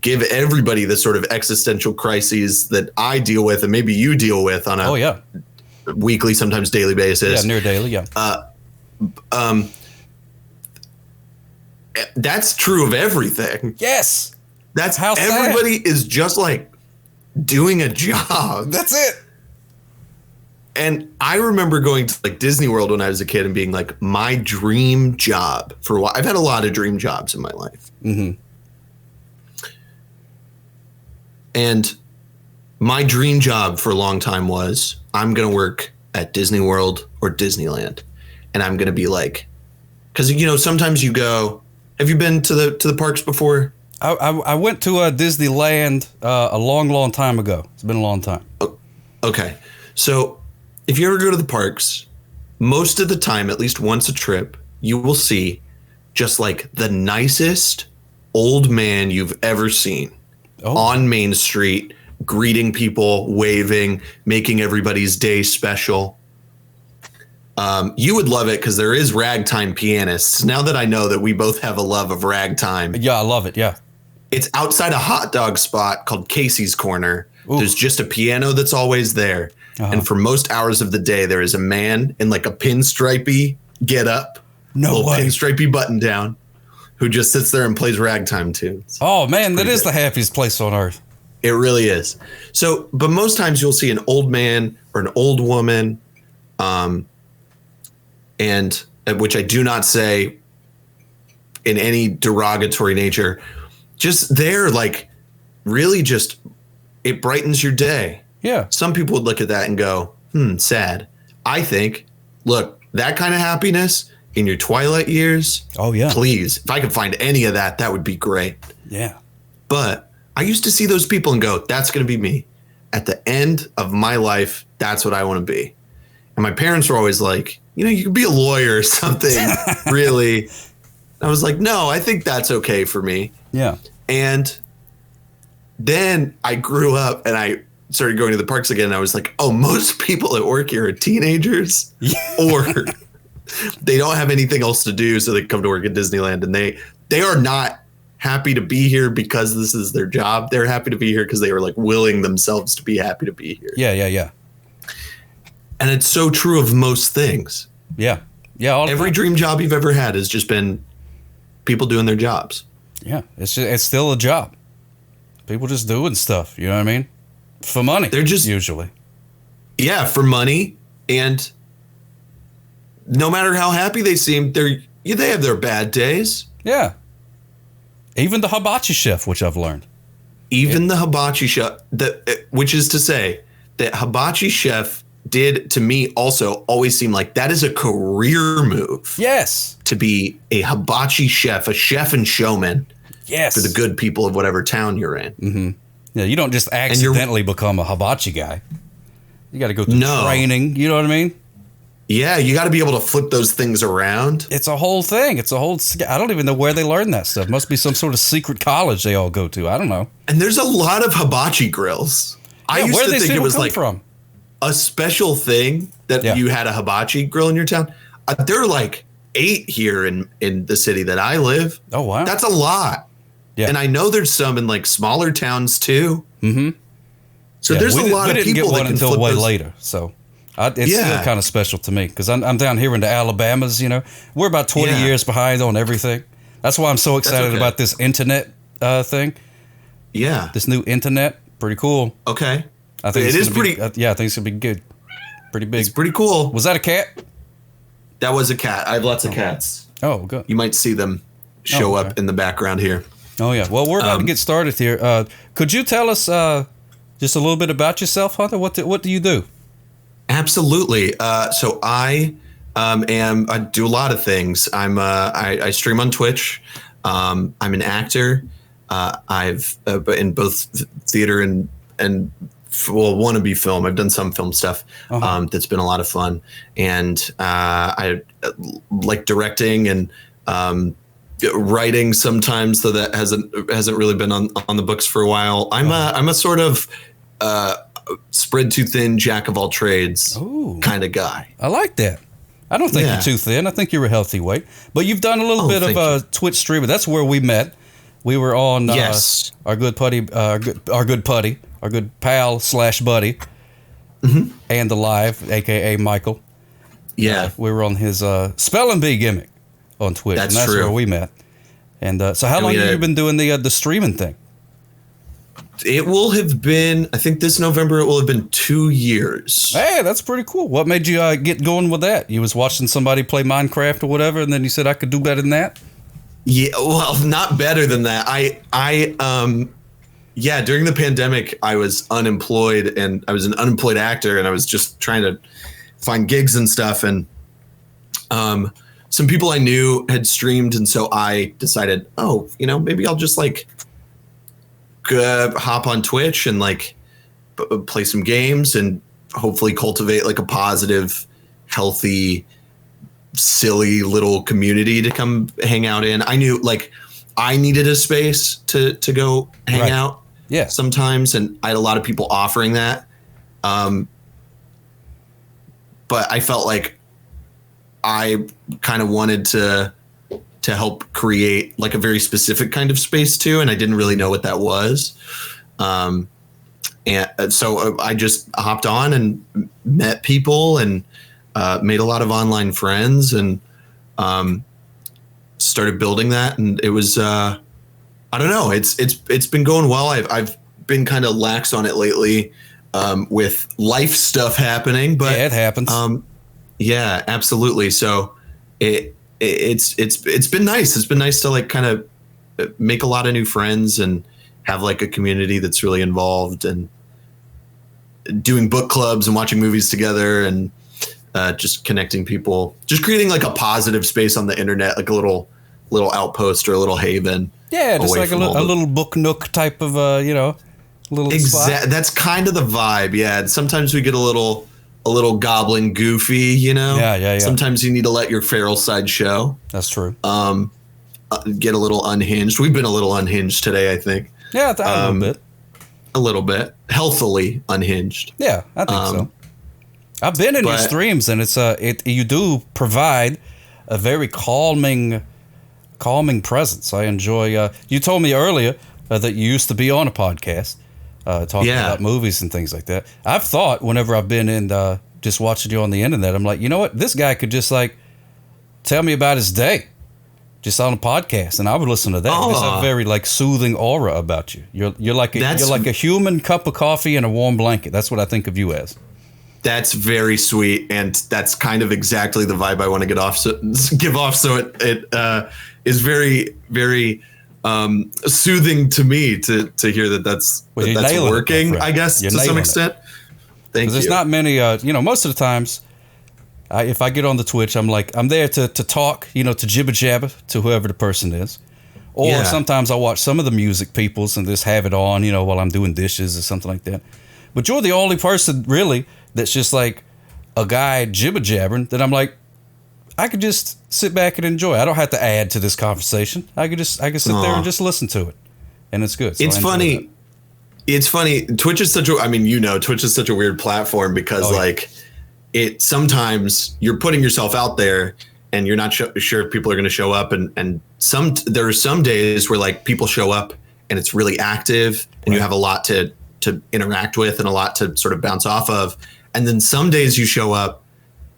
give everybody the sort of existential crises that I deal with and maybe you deal with on a weekly, sometimes daily basis. Yeah, near daily, yeah. That's true of everything. Yes. That's how everybody is just like doing a job. That's it. And I remember going to like Disney World when I was a kid and being like, my dream job for a while. I've had a lot of dream jobs in my life. Mm-hmm. And my dream job for a long time was I'm going to work at Disney World or Disneyland. And I'm going to be like, because, sometimes you go, have you been to the parks before? I went to Disneyland a long, long time ago. It's been a long time. Okay. So if you ever go to the parks, most of the time, at least once a trip, you will see just like the nicest old man you've ever seen on Main Street, greeting people, waving, making everybody's day special. You would love it because there is ragtime pianists. Now that I know that we both have a love of ragtime. Yeah, I love it. Yeah. It's outside a hot dog spot called Casey's Corner. Ooh. There's just a piano that's always there. Uh-huh. And for most hours of the day, there is a man in like a pinstripey get up, pinstripey button down, who just sits there and plays ragtime tunes. Oh, man, that is the happiest place on earth. It really is. So, but most times you'll see an old man or an old woman, and which I do not say in any derogatory nature, just there, like really just, it brightens your day. Yeah. Some people would look at that and go, sad. I think, look, that kind of happiness in your twilight years. Oh, yeah. Please, if I could find any of that, that would be great. Yeah. But I used to see those people and go, that's going to be me. At the end of my life, that's what I want to be. And my parents were always like, you could be a lawyer or something, really. I was like, no, I think that's okay for me. Yeah. And then I grew up and I started going to the parks again. And I was like, oh, most people at work here are teenagers or they don't have anything else to do. So they come to work at Disneyland and they are not happy to be here because this is their job. They're happy to be here because they were like willing themselves to be happy to be here. Yeah. And it's so true of most things. Yeah. Every dream job you've ever had has just been people doing their jobs. Yeah. It's still a job. People just doing stuff. You know what I mean? For money. They're just usually. Yeah. For money. And no matter how happy they seem, they have their bad days. Yeah. Even the hibachi chef, which I've learned. The hibachi chef, which is to say that hibachi chef did to me also always seem like that is a career move. Yes. To be a hibachi chef, a chef and showman. Yes. For the good people of whatever town you're in. Mm-hmm. Yeah, you don't just accidentally become a hibachi guy. You got to go through training. You know what I mean? Yeah, you got to be able to flip those things around. It's a whole thing. I don't even know where they learn that stuff. Must be some sort of secret college they all go to. I don't know. And there's a lot of hibachi grills. I used to think it was like from? A special thing that you had a hibachi grill in your town. There are like 8 here in the city that I live. Oh, wow. That's a lot. Yeah. And I know there's some in like smaller towns too. Mm-hmm. So there's a lot of people that can until flip way those. later. So it's still kind of special to me because I'm down here in the Alabamas. We're about 20 years behind on everything. That's why I'm so excited about this internet thing. Yeah, this new internet, pretty cool. Okay, I think it is pretty. I think it's gonna be good. Pretty big. It's pretty cool. Was that a cat? That was a cat. I have lots of cats. Oh, good. You might see them show up in the background here. Oh yeah. Well, we're about to get started here. Could you tell us just a little bit about yourself, Hunter? What do you do? Absolutely. So I I do a lot of things. I stream on Twitch. I'm an actor. I've in both theater and wannabe film. I've done some film stuff. That's been a lot of fun. And I like directing and writing sometimes, though that hasn't really been on the books for a while. I'm a sort of spread too thin, jack of all trades kind of guy. I like that. I don't think you're too thin. I think you're a healthy weight. But you've done a little bit of Twitch streaming. That's where we met. We were on our good pal / buddy, and the live, aka Michael. Yeah, we were on his spelling bee gimmick on Twitch, and that's true. where we met. And so, how long have you been doing the streaming thing? It will have been, I think this November, it will have been 2 years. Hey, that's pretty cool. What made you get going with that? You was watching somebody play Minecraft or whatever, and then you said, I could do better than that? Yeah, well, not better than that. Yeah, during the pandemic, I was unemployed, and I was an unemployed actor, and I was just trying to find gigs and stuff. And some people I knew had streamed, and so I decided, maybe I'll just like hop on Twitch and like play some games and hopefully cultivate like a positive, healthy, silly little community to come hang out in. I knew like I needed a space to go hang out sometimes, and I had a lot of people offering that. But I felt like I kind of wanted to help create like a very specific kind of space too, and I didn't really know what that was. And so I just hopped on and met people and made a lot of online friends and started building that. And it was I don't know, it's been going well. I've been kind of lax on it lately with life stuff happening, but it happens. Yeah, absolutely. So it's been nice. It's been nice to like kind of make a lot of new friends and have like a community that's really involved and doing book clubs and watching movies together and just connecting people, just creating like a positive space on the internet, like a little outpost or a little haven. Yeah, just like a little book nook type of little spot. That's kind of the vibe. Yeah, sometimes we get a little goblin goofy, Yeah. Sometimes you need to let your feral side show. That's true. Get a little unhinged. We've been a little unhinged today, I think. Yeah, a little bit. A little bit. Healthily unhinged. Yeah, I think so. I've been in your streams, and you do provide a very calming presence. I enjoy. You told me earlier that you used to be on a podcast. Talking about movies and things like that. I've thought whenever I've been in just watching you on the internet, I'm like, you know what? This guy could just like tell me about his day just on a podcast, and I would listen to that. There's a very like soothing aura about you. You're like a human cup of coffee and a warm blanket. That's what I think of you as. That's very sweet, and that's kind of exactly the vibe I want to give off. So it is very, very soothing to me to hear that's working, I guess, to some extent. Thank you. There's not many, most of the times, if I get on the Twitch, I'm there to talk, to jibber jabber to whoever the person is. Or sometimes I watch some of the music peoples and just have it on, while I'm doing dishes or something like that. But you're the only person really that's just like a guy jibber jabbering that I'm like, I could just sit back and enjoy. I don't have to add to this conversation. I could sit there and just listen to it, and it's good. So it's funny. That. It's funny. Twitch is Twitch is such a weird platform because it sometimes you're putting yourself out there and you're not sure if people are going to show up, and there are some days where like people show up and it's really active and you have a lot to interact with and a lot to sort of bounce off of, and then some days you show up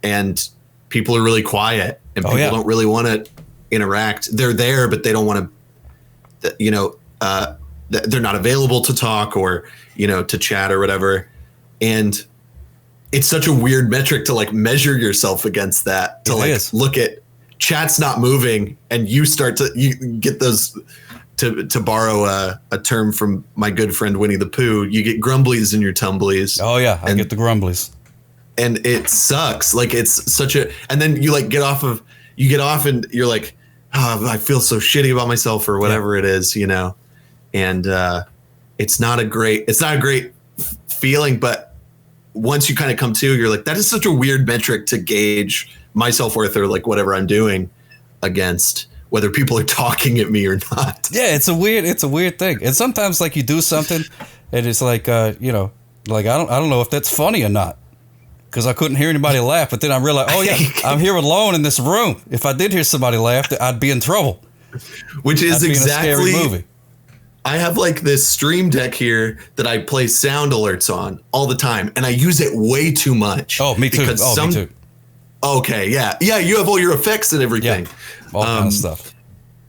and people are really quiet and people don't really want to interact. They're there, but they don't want to, they're not available to talk or, to chat or whatever. And it's such a weird metric to like measure yourself against that, to look at chat's not moving and you get those, to borrow a term from my good friend Winnie the Pooh, you get grumblies in your tumblies. Oh yeah. I get the grumblies. And it sucks. Like it's such and then you like get off and you're like, oh, I feel so shitty about myself or whatever it is, and it's not a great feeling. But once you kind of come to, you're like, that is such a weird metric to gauge my self-worth or like whatever I'm doing against, whether people are talking at me or not. Yeah. It's a weird thing. And sometimes like you do something and it's like, like, I don't know if that's funny or not. Because I couldn't hear anybody laugh, but then I realized, I'm here alone in this room. If I did hear somebody laugh, I'd be in trouble. Which is exactly a scary movie. I have like this stream deck here that I play sound alerts on all the time, and I use it way too much. Oh, me too. Me too. Okay, yeah. You have all your effects and everything. Yeah, all kind of stuff.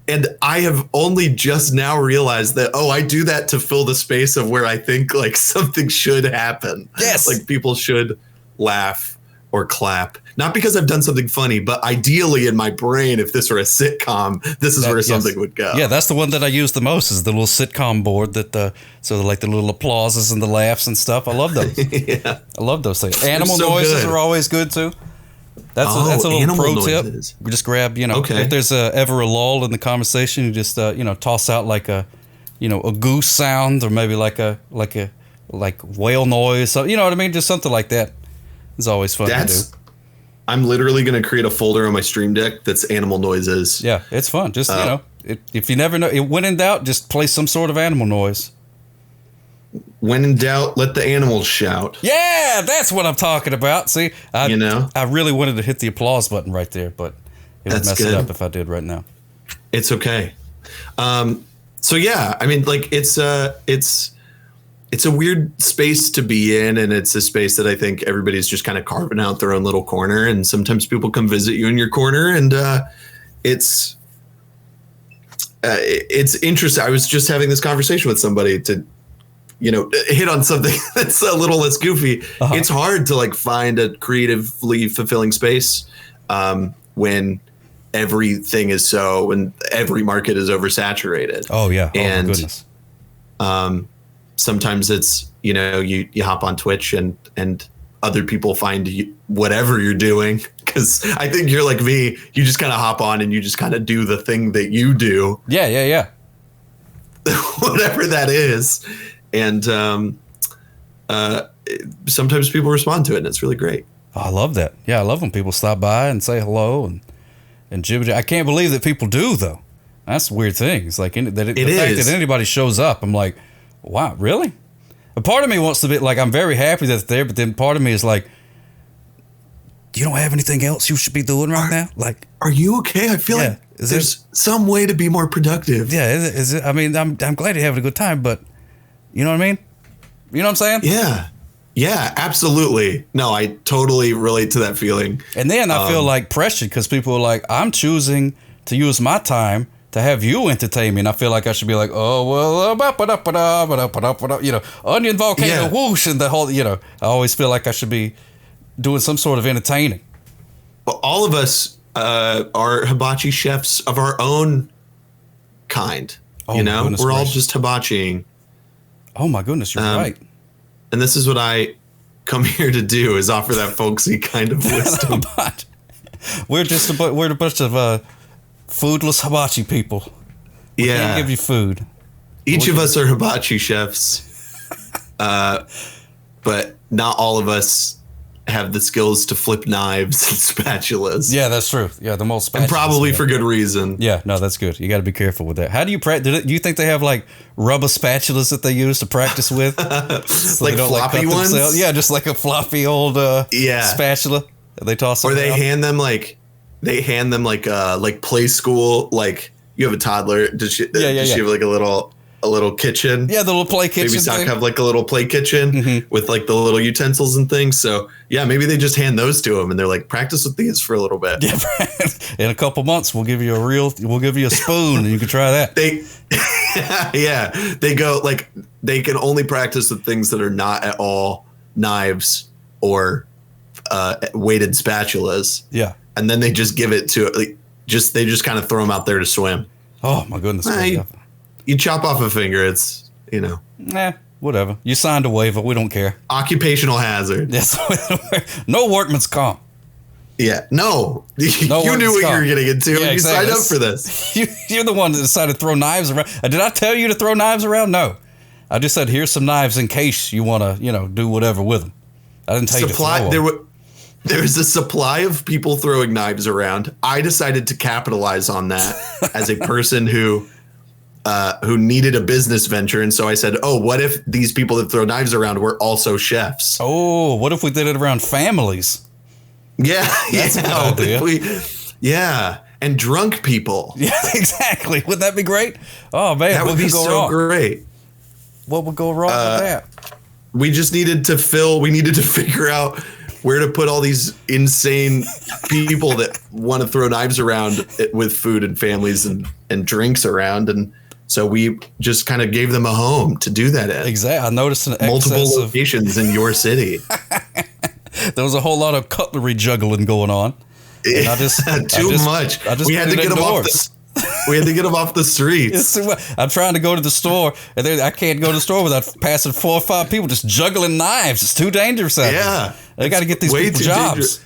And I have only just now realized that, I do that to fill the space of where I think like something should happen. Yes. Like people should laugh or clap. Not because I've done something funny, but ideally in my brain, if this were a sitcom, this is where something would go. Yeah, that's the one that I use the most, is the little sitcom board that so like the little applauses and the laughs and stuff. I love those. Yeah. I love those things. Animal noises are always good too. That's a little pro tip. Just grab, if there's ever a lull in the conversation, you just toss out like a goose sound, or maybe like whale noise. So, you know what I mean? Just something like that. It's always fun to do. I'm literally going to create a folder on my Stream Deck that's animal noises. Yeah, it's fun. Just, if you never know, when in doubt, just play some sort of animal noise. When in doubt, let the animals shout. Yeah, that's what I'm talking about. See, I really wanted to hit the applause button right there, but it would mess it up if I did right now. It's okay. So yeah, I mean, like it's a weird space to be in, and it's a space that I think everybody's just kind of carving out their own little corner. And sometimes people come visit you in your corner, and it's interesting. I was just having this conversation with somebody to, hit on something that's a little less goofy. Uh-huh. It's hard to like find a creatively fulfilling space when everything is when every market is oversaturated. Oh yeah, and my goodness. Sometimes it's, you hop on Twitch and other people find whatever you're doing. Because I think you're like me. You just kind of hop on and you just kind of do the thing that you do. Yeah. Whatever that is. And sometimes people respond to it, and it's really great. Oh, I love that. Yeah, I love when people stop by and say hello and jibber. I can't believe that people do, though. That's a weird thing. It's like the fact that anybody shows up, I'm like, wow, really? A part of me wants to be like, I'm very happy that it's there, but then part of me is like, you don't have anything else you should be doing right now? Like, are you okay? I feel like there's some way to be more productive. Yeah, is it? I mean, I'm glad you're having a good time, but you know what I mean? You know what I'm saying? Yeah, absolutely. No, I totally relate to that feeling. And then I feel like pressured because people are like, I'm choosing to use my time to have you entertain me, and I feel like I should be like, oh well, onion volcano whoosh, and the whole, I always feel like I should be doing some sort of entertaining. Well, all of us are hibachi chefs of our own kind. We're all just hibachiing. Oh my goodness, you're right. And this is what I come here to do: is offer that folksy kind of wisdom. We're a bunch of foodless hibachi people. We can't give you food. Each of us are hibachi chefs, but not all of us have the skills to flip knives and spatulas. Yeah, that's true. Yeah, the most spatulas. And probably for good reason. Yeah, no, that's good. You got to be careful with that. How do you practice? Do you think they have like rubber spatulas that they use to practice with? So like floppy ones? Themselves? Yeah, just like a floppy old spatula that they toss. Or they hand them like play school. Like you have a toddler. Does she have like a little kitchen? Yeah, the little play kitchen. Maybe Sock have like a little play kitchen with like the little utensils and things. So yeah, maybe they just hand those to them and they're like, practice with these for a little bit. Yeah, in a couple months we'll give you a spoon and you can try that. They go like they can only practice with things that are not at all knives or weighted spatulas. Yeah, and then they just give it to they just kind of throw them out there to swim. Oh my goodness. You chop off a finger, it's, whatever. You signed a waiver. We don't care. Occupational hazard. Yes. No workman's comp. Yeah. No. You knew what you were getting into and you signed up for this. You're the one that decided to throw knives around. Did I tell you to throw knives around? No. I just said, here's some knives in case you want to, do whatever with them. I didn't tell you to throw them. There was a supply of people throwing knives around. I decided to capitalize on that as a person who needed a business venture. And so I said, oh, what if these people that throw knives around were also chefs? Oh, what if we did it around families? Yeah. That's a good idea. And drunk people. Yeah, exactly. Would that be great? Oh, man. That would be so great. What would go wrong with that? We just needed to figure out where to put all these insane people that want to throw knives around with food and families and drinks around. And so we just kind of gave them a home to do that in. Exactly. I noticed multiple locations in your city. There was a whole lot of cutlery juggling going on. And Too much. We had to get them off we had to get them off the streets. I'm trying to go to the store, and I can't go to the store without passing 4 or 5 people just juggling knives. It's too dangerous out there. They got to get these people jobs.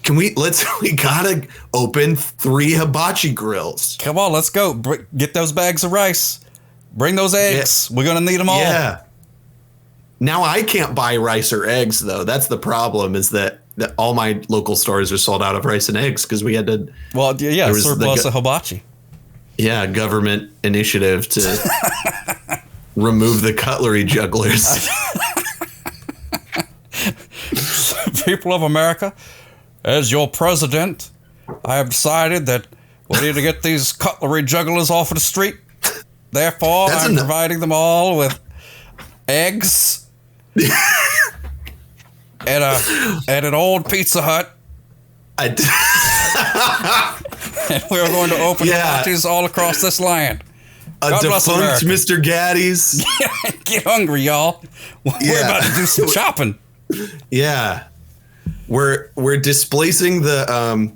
Dangerous. We gotta open 3 hibachi grills. Come on, let's go. Get those bags of rice. Bring those eggs. Yeah. We're gonna need them all. Yeah. Now I can't buy rice or eggs though. That's the problem. Is that all my local stores are sold out of rice and eggs because we had to. Well, yeah, surplus of hibachi. Yeah, government initiative to remove the cutlery jugglers. People of America, as your president, I have decided that we need to get these cutlery jugglers off of the street. Therefore, I'm providing them all with eggs and an old Pizza Hut. And we're going to open hibachis all across this land. God bless America. Mr. Gaddy's. Get hungry, y'all. We're about to do some chopping. Yeah. We're displacing the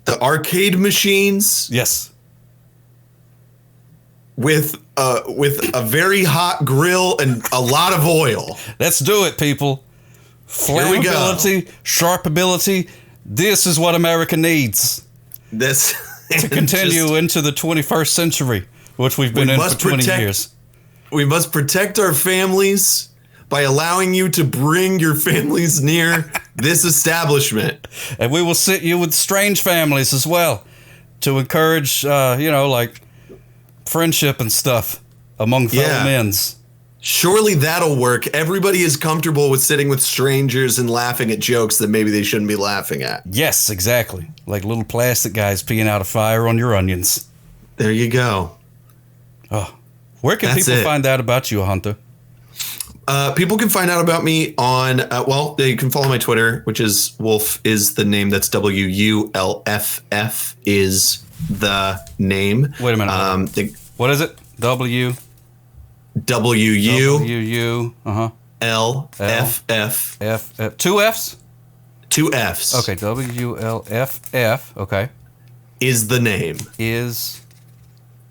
arcade machines. Yes. With a very hot grill and a lot of oil. Let's do it, people. Flammability, sharpability. This is what America needs. To continue into the 21st century, which we've been in for 20 years. We must protect our families by allowing you to bring your families near this establishment. And we will sit you with strange families as well to encourage, like friendship and stuff among fellow men's. Surely that'll work. Everybody is comfortable with sitting with strangers and laughing at jokes that maybe they shouldn't be laughing at. Yes, exactly. Like little plastic guys peeing out a fire on your onions. There you go. Oh, where can people find out about you, Hunter? People can find out about me on, they can follow my Twitter, which is Wulff is the name. That's WULFF is the name. Wait a minute. What is it? WU LFF. F. 2 F's? 2 F's. Okay, WULFF. Okay. Is the name. Is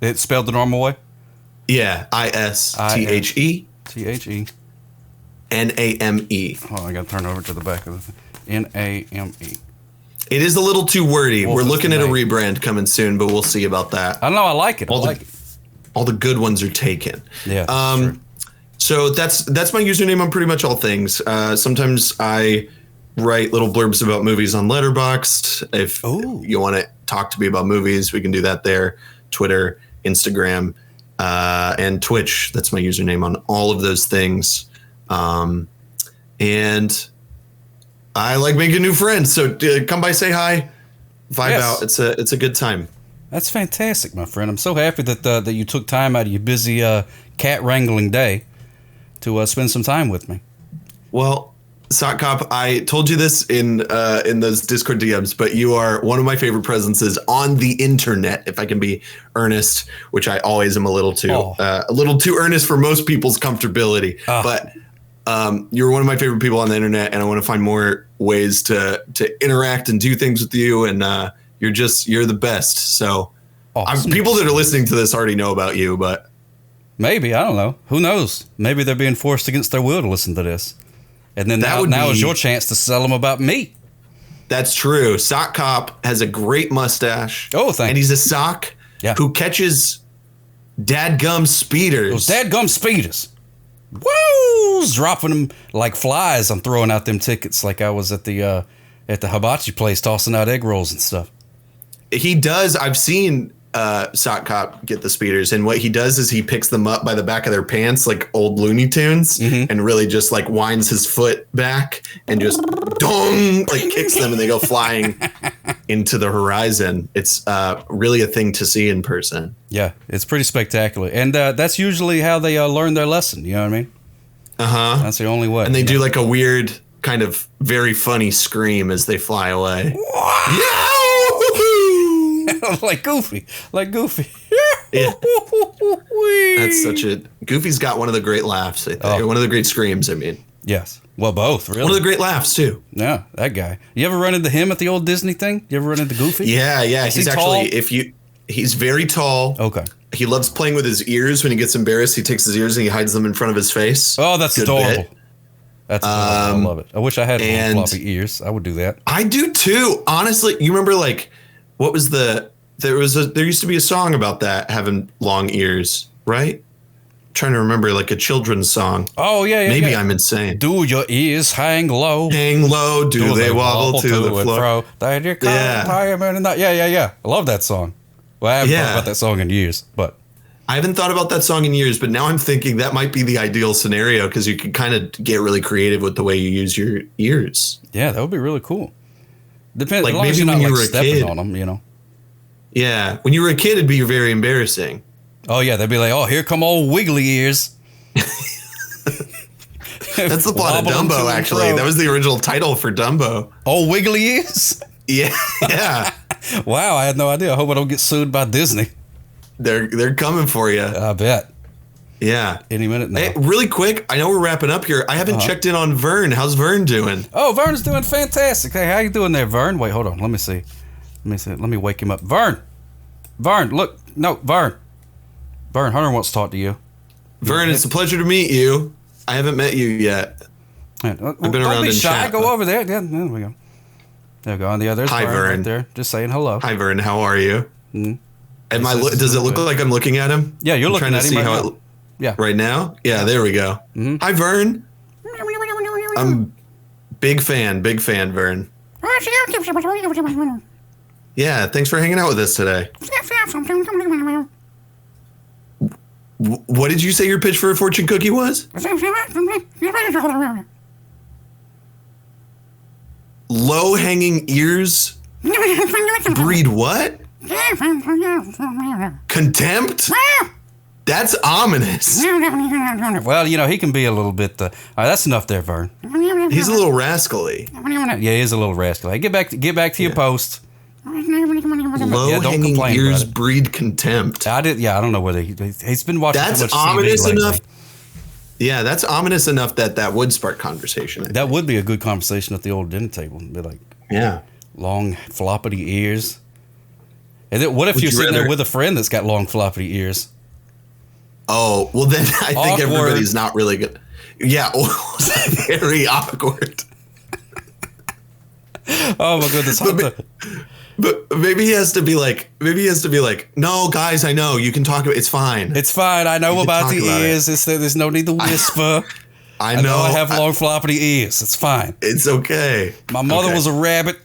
it spelled the normal way? Yeah. ISTHE. THE. NAME. Oh, I got to turn over to the back of the NAME. It is a little too wordy. We're looking at a rebrand coming soon, but we'll see about that. I don't know. I like it. All the good ones are taken. Yeah. So that's my username on pretty much all things. Sometimes I write little blurbs about movies on Letterboxd. If you want to talk to me about movies, we can do that there. Twitter, Instagram, and Twitch. That's my username on all of those things. And I like making new friends. So come by, say hi, vibe out. It's a good time. That's fantastic, my friend. I'm so happy that you took time out of your busy cat wrangling day to spend some time with me. Well, Sock Cop, I told you this in those Discord DMs, but you are one of my favorite presences on the internet, if I can be earnest, which I always am a little too earnest for most people's comfortability. But you're one of my favorite people on the internet, and I want to find more ways to interact and do things with you. And you're the best. So people that are listening to this already know about you, but maybe, I don't know. Who knows? Maybe they're being forced against their will to listen to this. And then now is your chance to sell them about me. That's true. Sock Cop has a great mustache. Oh, thank you. And he's a sock who catches dadgum speeders. Those dadgum speeders. Woo! Dropping them like flies. I'm throwing out them tickets like I was at the hibachi place tossing out egg rolls and stuff. He does. I've seen Sock Cop get the speeders, and what he does is he picks them up by the back of their pants like old Looney Tunes, and really just like winds his foot back and just dong, like kicks them, and they go flying into the horizon. It's really a thing to see in person. Yeah, it's pretty spectacular, and that's usually how they learn their lesson. You know what I mean? That's the only way. And they do like a weird kind of very funny scream as they fly away. Yeah! like Goofy. Yeah. That's such a... Goofy's got one of the great laughs, I think. Or one of the great screams, I mean. Yes. Well, both, really. One of the great laughs, too. Yeah, that guy. You ever run into him at the old Disney thing? You ever run into Goofy? Yeah. He's actually, tall? He's very tall. Okay. He loves playing with his ears. When he gets embarrassed, he takes his ears and he hides them in front of his face. Oh, that's adorable. That's adorable. I love it. I wish I had long floppy ears. I would do that. I do too. Honestly, you remember what was there used to be a song about that, having long ears, right? I'm trying to remember a children's song. Oh, yeah. Maybe I'm insane. Do your ears hang low? Hang low, do they wobble to the floor? Yeah. I love that song. Well, I haven't thought about that song in years, but I haven't thought about that song in years, but now I'm thinking that might be the ideal scenario because you can kind of get really creative with the way you use your ears. Yeah, that would be really cool. Depends. Like as long maybe as you're when not you were a stepping kid. on them, you know. Yeah, when you were a kid, it'd be very embarrassing. Oh yeah, they'd be like, "Oh, here come old wiggly ears." That's the plot of Dumbo, actually. That was the original title for Dumbo. Old wiggly ears. Yeah. Wow, I had no idea. I hope I don't get sued by Disney. They're coming for you. I bet. Yeah. Any minute now. Hey, really quick, I know we're wrapping up here. I haven't checked in on Vern. How's Vern doing? Oh, Vern's doing fantastic. Hey, how you doing there, Vern? Wait, hold on. Let me see. Let me wake him up. Vern, look. No, Vern, Hunter wants to talk to you. Vern, it's a pleasure to meet you. I haven't met you yet. I've been around. Don't be shy. Chat, go over there. Yeah, there we go. There we go. On the other. Hi, Vern. Right there, just saying hello. Hi, Vern. How are you? Mm-hmm. Does it look like I'm looking at him? Yeah, you're looking at him right now. Yeah. Right now? Yeah, there we go. Mm-hmm. Hi, Vern. I'm big fan, Vern. Yeah, thanks for hanging out with us today. What did you say your pitch for a fortune cookie was? Low-hanging ears? Breed what? Contempt? That's ominous. Well, he can be a little bit. All right, that's enough there, Vern. He's a little rascally. Yeah, he is a little rascally. Get back to your post. Low-hanging ears breed contempt. I don't know whether he's been watching. That's so much ominous TV enough. Yeah, that's ominous enough that would spark conversation. That would be a good conversation at the old dinner table. Be like, long floppity ears. And then what if you're sitting there with a friend that's got long floppity ears? Oh, well then I think everybody's not really good. Yeah, very awkward. Oh my goodness. But maybe he has to be like, no, guys, I know you can talk about it. It's fine. It's fine. I know about the ears. There's no need to whisper. I know I have long floppity ears. It's fine. It's okay. My mother was a rabbit.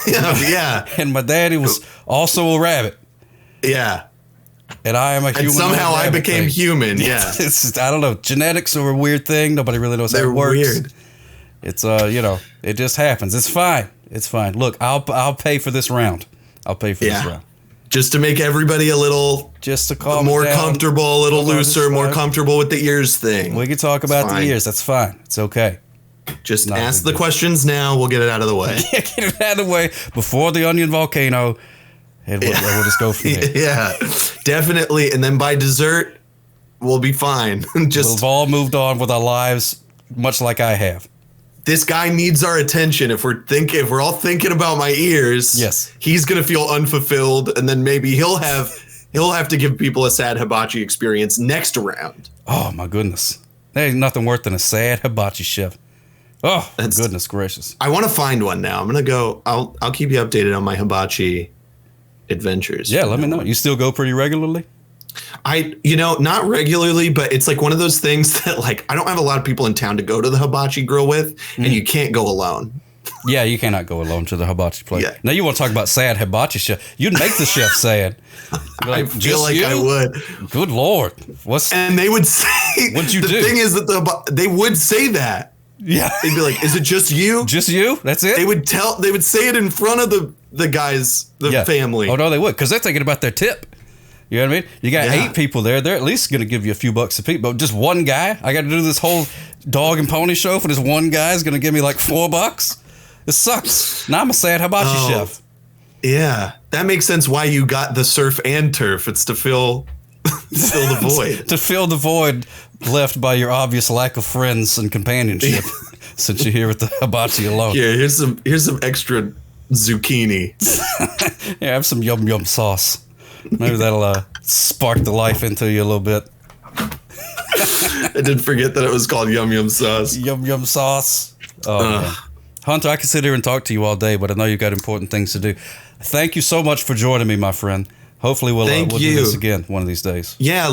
Yeah. And my daddy was also a rabbit. Yeah. And I am a human. And somehow I became human. Yeah. I don't know. Genetics are a weird thing. Nobody really knows how it works. Weird. It's it just happens. It's fine. It's fine. Look, I'll pay for this round. I'll pay for this round. Just to make everybody a little more comfortable, a little looser, more comfortable with the ears thing. We can talk about the ears. That's fine. It's okay. Just ask the questions now. We'll get it out of the way. Get it out of the way before the onion volcano. And we'll just go from there. Yeah, definitely. And then by dessert, we'll be fine. We've all moved on with our lives, much like I have. This guy needs our attention. If we're all thinking about my ears, yes, he's gonna feel unfulfilled, and then maybe he'll have to give people a sad hibachi experience next round. Oh my goodness, there ain't nothing worse than a sad hibachi chef. Oh, goodness gracious! I want to find one now. I'm gonna go. I'll keep you updated on my hibachi adventures. Yeah, let me know. You still go pretty regularly? Not regularly, but it's like one of those things that I don't have a lot of people in town to go to the hibachi grill with, and you can't go alone. Yeah, you cannot go alone to the hibachi place. Yeah. Now you want to talk about sad hibachi chef. You'd make the chef sad. I feel like I would. Good Lord. And they would say, what'd you do? The thing is that they would say that. Yeah. They'd be like, is it just you? Just you? That's it? They would say it in front of the guys, family. Oh, no, they would, because they're thinking about their tip. You know what I mean? You got 8 people there. They're at least going to give you a few bucks a piece. But just one guy? I got to do this whole dog and pony show for this one guy is going to give me like $4? It sucks. Now I'm a sad hibachi chef. Yeah. That makes sense why you got the surf and turf. It's to fill the void. To fill the void left by your obvious lack of friends and companionship since you're here with the hibachi alone. Yeah, here's some extra zucchini. Yeah, have some yum yum sauce. Maybe that'll spark the life into you a little bit. I did forget that it was called yum yum sauce. Yum yum sauce. Oh, man. Hunter, I could sit here and talk to you all day, but I know you've got important things to do. Thank you so much for joining me, my friend. Hopefully we'll do this again one of these days. Yeah,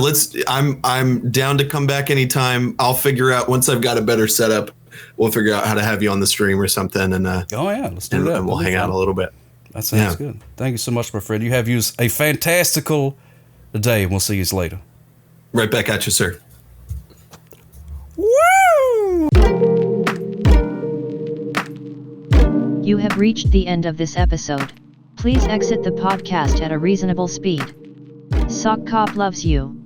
I'm down to come back anytime. I'll figure out once I've got a better setup. We'll figure out how to have you on the stream or something, and let's do that. And we'll hang out a little bit. That sounds good. Thank you so much, my friend. You have used a fantastical day, and we'll see you later. Right back at you, sir. Woo! You have reached the end of this episode. Please exit the podcast at a reasonable speed. Sock Cop loves you.